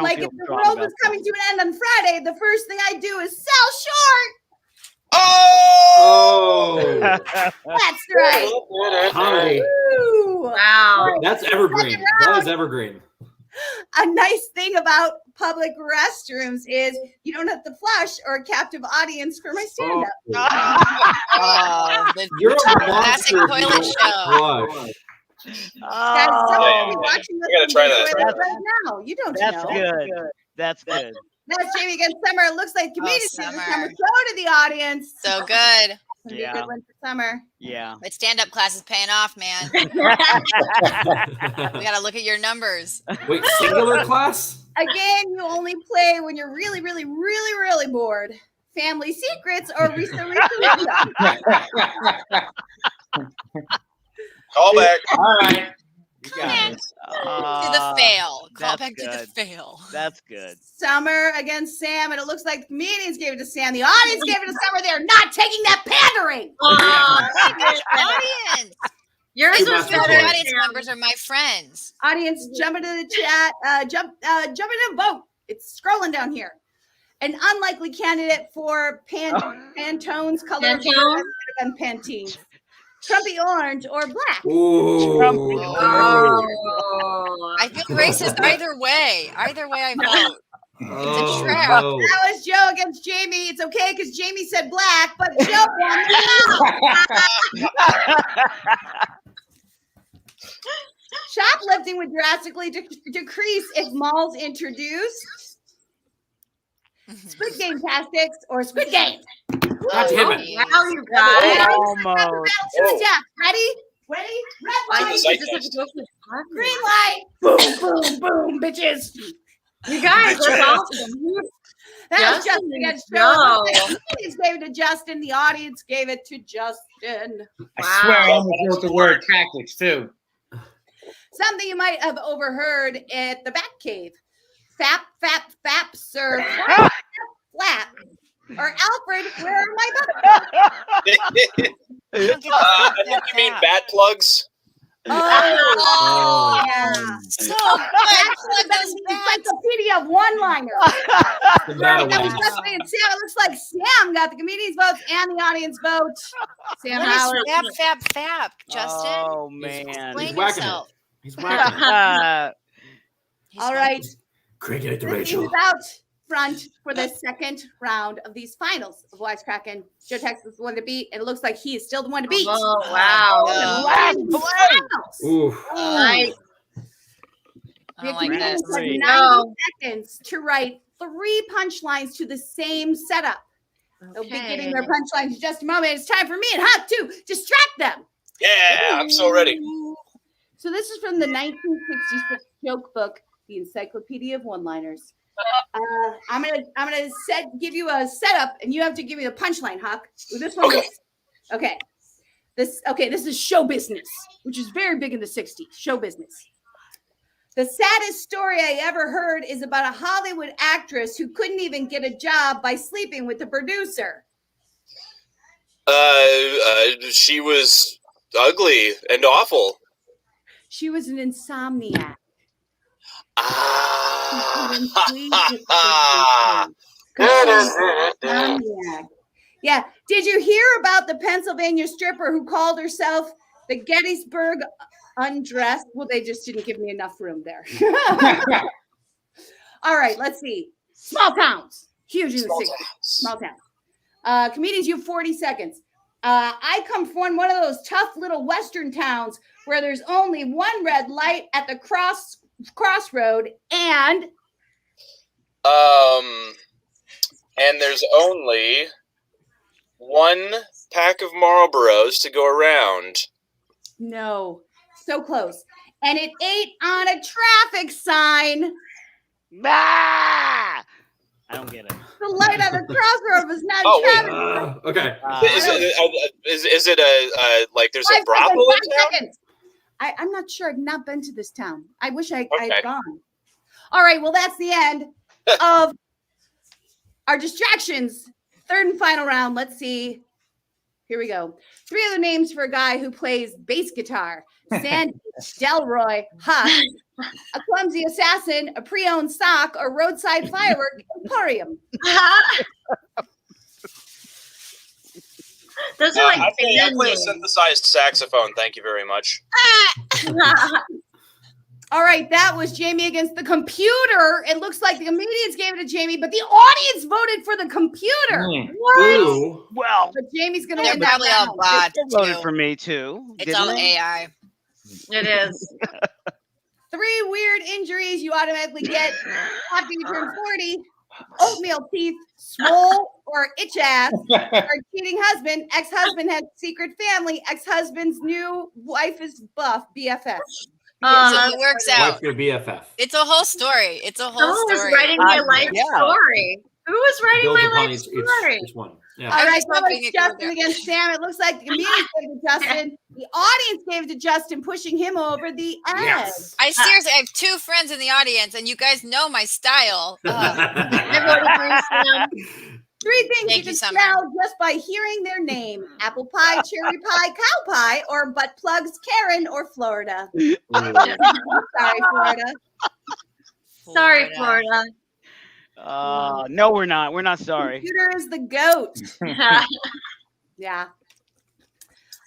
Like if the world was coming to an end on Friday, the first thing I do is sell short. Oh! That's right. Comedy. Woo. Wow. That's evergreen. That is evergreen. A nice thing about public restrooms is you don't have to flush or a captive audience for my stand-up. The You're a classic monster. toilet show. Flush. Guys, somebody watching this I gotta try that. right now. You don't That's know. good. That's good. That's Jamie against Summer. It looks like comedians do this Summer. number show to the audience. So good. It's gonna be a Yeah. good one for Summer. Yeah. But stand-up class is paying off, man. We gotta look at your numbers. Wait, singular class? Again, you only play when you're really, really, really, really bored. Family Secrets or Risa. Call back. All right. You got this. To the fail. Call that's back to the good. fail. That's good. Summer against Sam, and it looks like the comedians gave it to Sam. The audience gave it to Summer. They're not taking that pandering. Audience. Yours Too was much better. for it. Audience members are my friends. Audience, jump into the chat. Jump into the vote. It's scrolling down here. An unlikely candidate for Pantone's color Pantone? should have been Pantene. Trumpy orange or black. Ooh. Oh. I feel racist either way. Either way I vote. Oh, trap. no. That was Joe against Jamie. It's okay because Jamie said black, but Joe won. Shop shoplifting would drastically decrease if malls introduced Squid Game tactics or Squid Game. God damn it. Wow, you guys. Almost. Step. Ready? Ready? Red light. Green light. Boom, boom, boom, bitches. You guys, that's awesome. That was Justin against Joe. The audience gave it to Justin. The audience gave it to Justin. I swear I almost wrote the word tactics too. Something you might have overheard at the Bat Cave. Fap, fap, fap, sir. Flap. Or Alfred, where are my buttons? I think you mean bat plugs. Oh, yeah. So good. Encyclopedia of one-liners. It looks like Sam got the comedian's votes and the audience vote. Sam What Howard. is fap, Justin? Oh man. Explain He's whacking yourself. it. He's whacking it. All right. Crank it to This Rachel. is out front for the second round of these finals of Wisecrackin. Joe Tex is the one to beat, and it looks like he is still the one to beat. Oh, wow. Last place. Oof. Nice. The like comedians this. have 90 No. seconds to write 3 punchlines to the same setup. They'll be getting their punchlines in just a moment. It's time for me and Huck to distract them. Yeah, I'm so ready. So this is from the 1966 joke book, The Encyclopedia of One-Liners. I'm gonna give you a setup, and you have to give me the punchline, Huck. This one. Okay. This is show business, which is very big in the 60s. Show business. The saddest story I ever heard is about a Hollywood actress who couldn't even get a job by sleeping with the producer. She was ugly and awful. She was an insomniac. Yeah. Did you hear about the Pennsylvania stripper who called herself the Gettysburg Undressed? Well, they just didn't give me enough room there. All right, let's see. Small towns. Huge in the 60s. Small towns. Comedians, you have 40 seconds. I come from one of those tough little western towns where there's only one red light at the crossroad and there's only one pack of Marlboros to go around. no, so close. And it ate on a traffic sign. Ah! I don't get it. The light on the crossroad was not Oh, wait. traffic. Okay. Is it a like there's a 5 brothel in town? seconds. I'm not sure. I've not been to this town. I wish I Okay. had gone. All right. Well, that's the end of our distractions. Third and final round. Let's see. Here we go. 3 other names for a guy who plays bass guitar. Sandy, Delroy, Huck, a clumsy assassin, a pre-owned sock, or roadside firework emporium. Those are like I play a names. synthesized saxophone. Thank you very much. All right, that was Jamie against the computer. It looks like the comedians gave it to Jamie, but the audience voted for the computer. What? Ooh. Well, But Jamie's going to They're win that probably all round. bots. they voted too. for me too. It's didn't all they? AI. It is. 3 weird injuries you automatically get after you turn 40. Oatmeal teeth, swole, or itch ass, or cheating husband. Ex-husband has secret family. Ex-husband's new wife is buff. BFF. So it works out. What's your BFF? It's a whole story. It's a whole Someone was story. writing my life yeah. story. Who was writing Build my upon life story? each one. Yeah. All I right, was that hoping was it could Justin go. against Sam. It looks like the comedians gave it to Justin. The audience gave it to Justin, pushing him over the edge. Yes. I seriously, I have 2 friends in the audience, and you guys know my style. I voted for you, Sam. 3 things Thank you you, can Summer. spell just by hearing their name: apple pie, cherry pie, cow pie, or butt plugs, Karen, or Florida. Sorry, Florida. Sorry, Florida. No, we're not. We're not sorry. Computer is the goat. Yeah.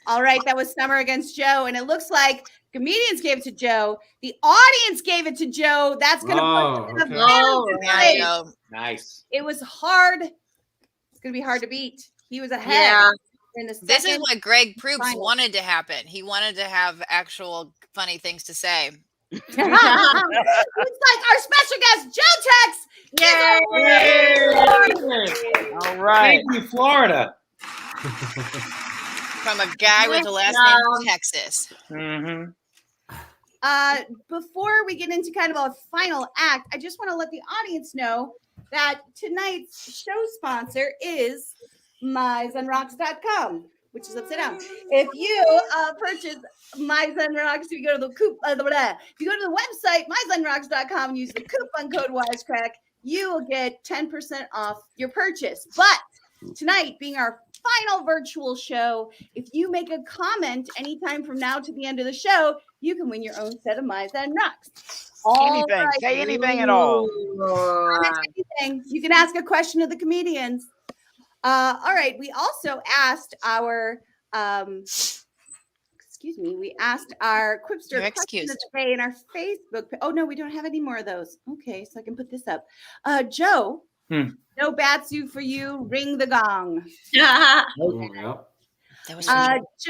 All right, that was Summer against Joe, and it looks like comedians gave it to Joe. The audience gave it to Joe. That's going to put it in the okay. place. Nice. It was hard. It's going to be hard to beat. He was ahead. Yeah. In the This is second what Greg Proops final. wanted to happen. He wanted to have actual funny things to say. Looks like our special guest, Joe Tex. Yay! All right. Thank you, Florida. From a guy with the last name Texas. Mm-hmm. Before we get into kind of a final act, I just want to let the audience know that tonight's show sponsor is myzenrocks.com, which is upside down. If you purchase MyZenRocks, if you go to the website myzenrocks.com and use the coupon code Wisecrack, you will get 10% off your purchase. But tonight, being our final virtual show, if you make a comment anytime from now to the end of the show, you can win your own set of MyZenRocks. Anything. Say anything at all. Anything. You can ask a question of the comedians. All right. We also asked our we asked our Quipster question of the day in our Facebook. Oh no, we don't have any more of those. Okay, so I can put this up. Joe, no Batsu for you. Ring the gong. Joe,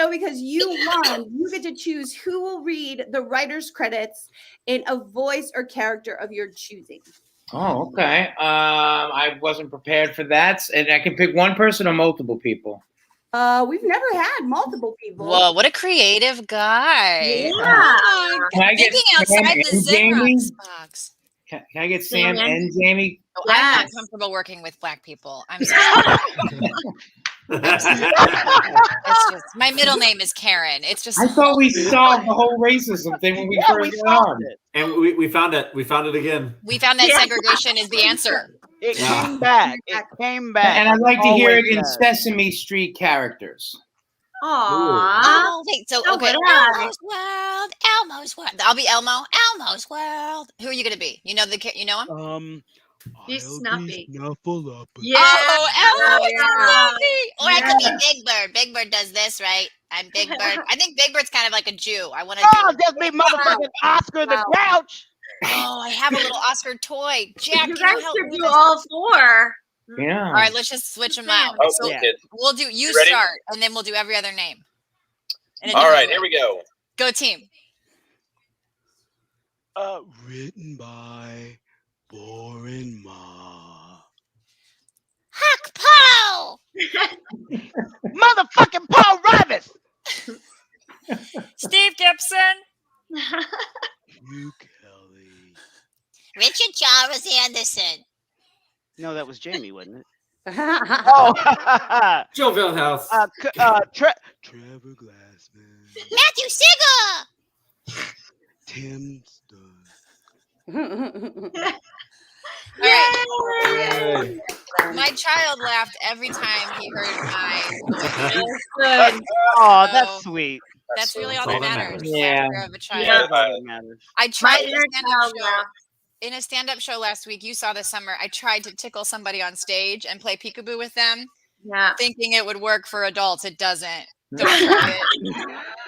because you won, you get to choose who will read the writer's credits in a voice or character of your choosing. Oh, okay. I wasn't prepared for that. And I can pick one person or multiple people. We've never had multiple people. Whoa, what a creative guy. Yeah. Can I get Thinking Sam outside the and Jamie? Zenrocks box. Can I get Sam and Jamie? Oh, I'm not comfortable working with black people. I'm sorry. It's just, my middle name is Karen. It's just. I thought we solved the whole racism thing when we first got on. And we found it. We found it again. We found that segregation is the answer. It came back. It came back. And I'd like to hear it in Sesame Street characters. Aww. Oh, wait, so okay. Elmo's World. Elmo's World. I'll be Elmo. Elmo's World. Who are you gonna be? You know him? He's Snuffy. Snuffleupagus. Yeah. Oh, Elmo Yeah. Snuffy. Or I could be Big Bird. Big Bird does this, right? I'm Big Bird. I think Big Bird's kind of like a Jew. I want to. Oh, just be motherfucking Oscar the Grouch. Oh, I have a little Oscar toy. Jack, You can guys you help could me do with all this? four. Yeah. All right, let's just switch them out. Oh, So yeah. we'll do you ready? start, and then we'll do every other name. All right, here we go. Go team. Written by Boring Ma. Huck Paul. Motherfucking Paul Ravis. Steve Gibson. You Kelly. Richard Charles Anderson. No, that was Jamie, wasn't it? Oh. Joe Villhouse. Trevor Glassman. Matthew Sigler. Tim My child laughed every time he heard my. Oh, that's sweet. That's really all that matters. Yeah. Laughter of a child. Yeah, that matters. I tried inner child laughed. in a stand-up show last week. You saw this summer. I tried to tickle somebody on stage and play peekaboo with them, thinking it would work for adults. It doesn't. Don't try it.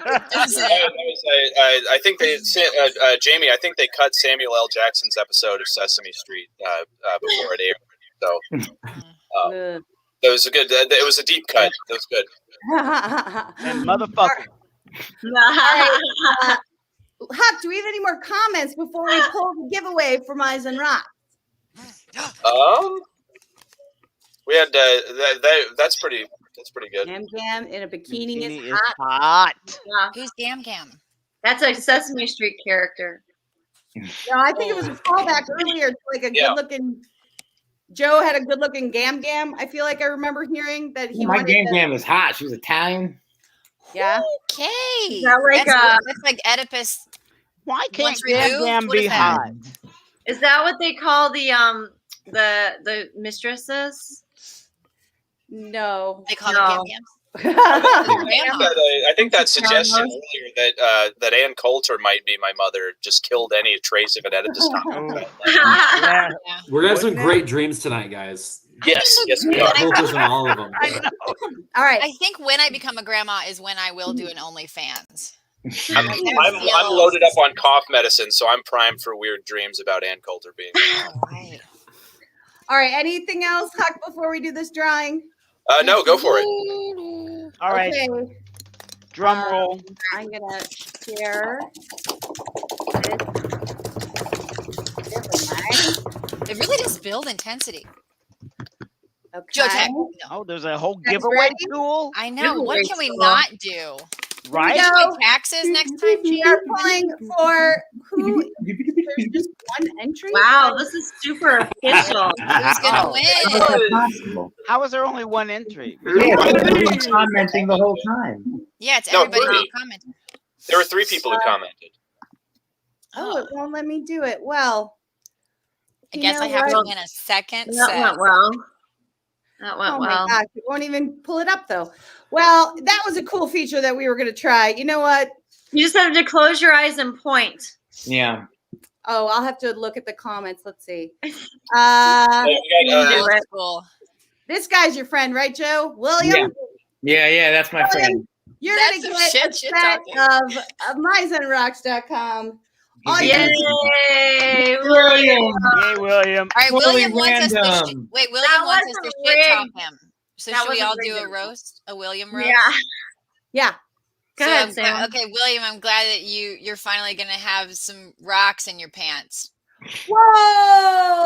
It doesn't. I think they, Jamie. I think they cut Samuel L. Jackson's episode of Sesame Street before it aired. So that was a good. It was a deep cut. That was good. And motherfucker. Huck, do we have any more comments before we pull the giveaway for MyZenRocks? We had that's pretty good. Gam Gam in a bikini is is hot. Yeah. Who's Gam Gam? That's a Sesame Street character. No, I think it was a callback earlier to like a good-looking. Joe had a good-looking Gam Gam. I feel like I remember hearing that he. My wanted Gam to- Gam is hot. She's Italian. Yeah. Okay. That That's like Oedipus. Why can't Once Gam removed, Gam what be is that? hot? Is that what they call the mistresses? No. They call them Gam Gams. I think that suggestion earlier that Ann Coulter might be my mother just killed any trace of an Oedipus complex. We're gonna have some great dreams tonight, guys. Yes, we are. Coulter's in all of them. All right. I think when I become a grandma is when I will do an OnlyFans. I'm loaded up on cough medicine, so I'm primed for weird dreams about Ann Coulter being. All right. Anything else, Huck, before we do this drawing? No, go for it. All right. Okay. Drum roll. I'm gonna share. It really does build intensity. Okay. Joe Tex. Oh, there's a whole Guys giveaway ready? tool. I know. What Giveaway can we tool. not do? Right? Can we do taxes next time, We Gene? are pulling for who? There's just one entry. Wow, this is super official. Who's gonna win? How is there only one entry? Yeah, everybody's commenting the whole time. Yeah, it's No, everybody three. commenting. There were 3 people who commented. Oh, it won't let me do it. Well, I you guess know I have what? to win a second That set. went well. That went Oh well. my gosh, it won't even pull it up though. Well, that was a cool feature that we were going to try. You know what? You just have to close your eyes and point. Yeah. Oh, I'll have to look at the comments. Let's see. Cool. This guy's your friend, right, Joe? William? Yeah, that's my friend. You're That's going some to get shit a set of myzenrocks.com. Yay, William. Yay, William. All right, Totally William wants us to random. wait. William That wants us to wasn't shit talk rigged. him. So That should we wasn't all do a rigged. roast? A William roast? Yeah. Yeah. Go So ahead, I'm Sam. glad, okay, William, I'm glad that you're finally gonna have some rocks in your pants. Whoa!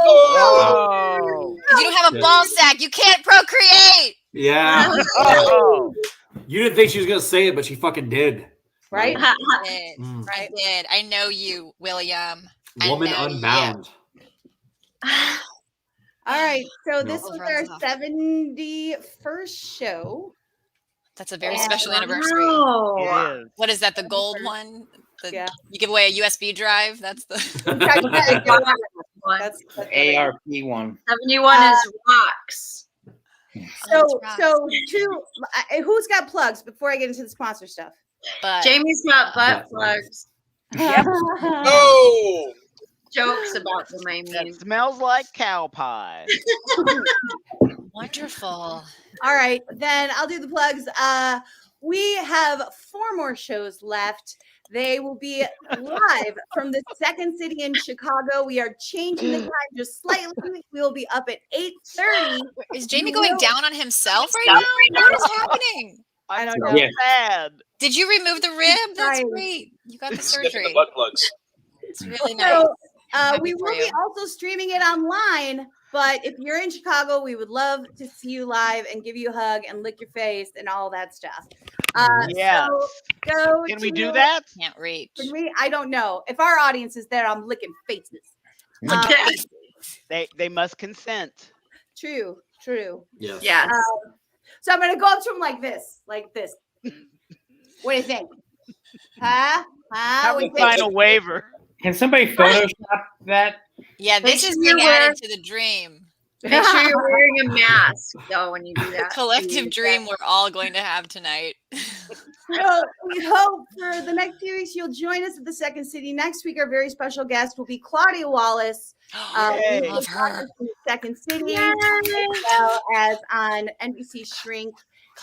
Oh. 'Cause you don't have a ball sack. You can't procreate. Yeah. Oh. You didn't think she was gonna say it, but she fucking did. Right? I did. Mm. I did. I know you, William. Woman I know unbound. All right. So this No. was our 71st show. That's a very special anniversary. It is. What is that? The gold one? Yeah. You give away a USB drive. That's the. That's ARP one. 71 is rocks. So who's got plugs before I get into the sponsor stuff? But Jamie's got butt plugs. Oh! Jokes about them, I mean. It smells like cow pie. wonderful. All right, then I'll do the plugs. We have 4 more shows left. They will be live from the Second City in Chicago. We are changing the time just slightly. We will be up at 8:30. Is Jamie going down on himself right now? What is happening? I don't know. Yeah. Sad. Did you remove the rib? That's Right. great. You got the Skipping surgery. the butt plugs. It's really nice. So Happy we for will you. be also streaming it online. But if you're in Chicago, we would love to see you live and give you a hug and lick your face and all that stuff. Yeah. So go. Can we to- do that? Can't reach. Can we? I don't know. If our audience is there, I'm licking faces. They must consent. True. Yes. Yes. So I'm gonna go up to him like this. What do you think? Huh? Have What do a you think? final waiver. Can somebody Photoshop that? Yeah, this Make is sure being you added to the dream. Make sure you're wearing a mask, though, when you do The that. collective dream we're all going to have tonight. So we hope for the next few weeks you'll join us at the Second City. Next week, our very special guest will be Claudia Wallace. Yay. Who will Love talk her. us from the Second City, as well as on NBC Shrink.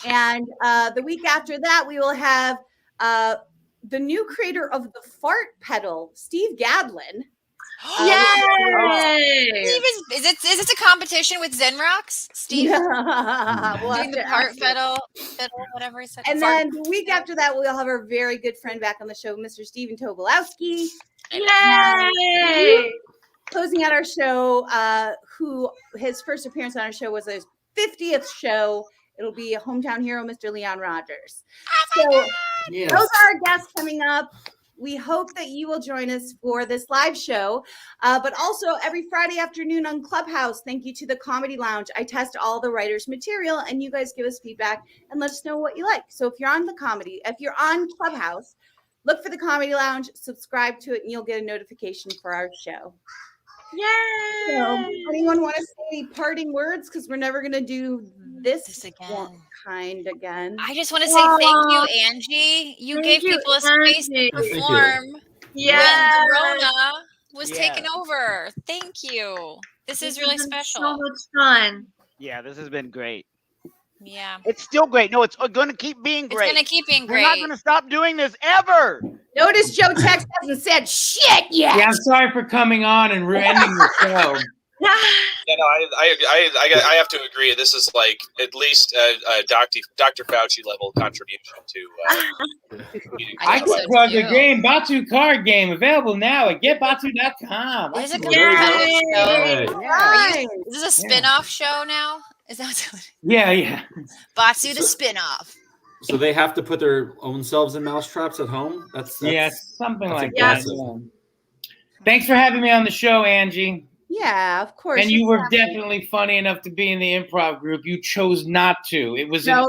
And the week after that, we will have the new creator of the fart pedal, Steve Gadlin. Yay! Steve, is this a competition with Zen Rocks? Steve? We'll have Doing the to part ask him. fiddle, whatever he said. And Fart- then the week after that, we'll have our very good friend back on the show, Mr. Steven Tobolowski. Yay! Closing out our show, who his first appearance on our show was his 50th show. It'll be a hometown hero, Mr. Leon Rogers. So Yes. those are our guests coming up. We hope that you will join us for this live show, but also every Friday afternoon on Clubhouse. Thank you to the Comedy Lounge. I test all the writers' material, and you guys give us feedback and let us know what you like. So if you're on Clubhouse, look for the Comedy Lounge, subscribe to it, and you'll get a notification for our show. Yay! So, anyone want to say any parting words? Because we're never going to do this again. kind again. I just want to say thank you, Angie. You Thank gave you, people a space Angie. to Thank you. perform Yes. when Corona was Yes. taken over. Thank you. This is really has been special. So much fun. Yeah, this has been great. Yeah. It's still great. No, it's going to keep being great. It's going to keep being We're not great. going to stop doing this ever. Notice Joe Tex hasn't said shit yet. Yeah, I'm sorry for coming on and ending the show. Yeah, no, I have to agree. This is like at least a Dr. Fauci level contribution to. I can plug the game, Batu card game, available now at getbatu.com. Is it competitive show? Yeah. Is this a spin-off show now? Is that what Yeah. Batsu the spin-off? So they have to put their own selves in mousetraps at home? That's something that's like impressive. that. Thanks for having me on the show, Angie. Yeah, of course. And you were definitely funny enough to be in the improv group. You chose not to. It was no.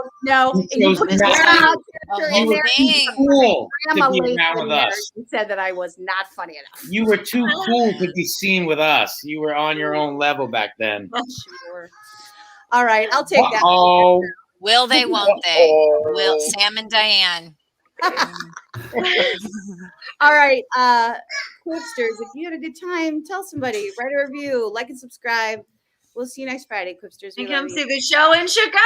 You chose not to. You were too cool to Grandma be Lake around in with there. us. You said that I was not funny enough. You were too cool to be seen with us. You were on your own level back then. Sure. All right, I'll take that. Oh. Will they, won't they? Will Sam and Diane. All right, Quipsters, if you had a good time, tell somebody, write a review, like and subscribe. We'll see you next Friday, Quipsters. And come see the show in Chicago.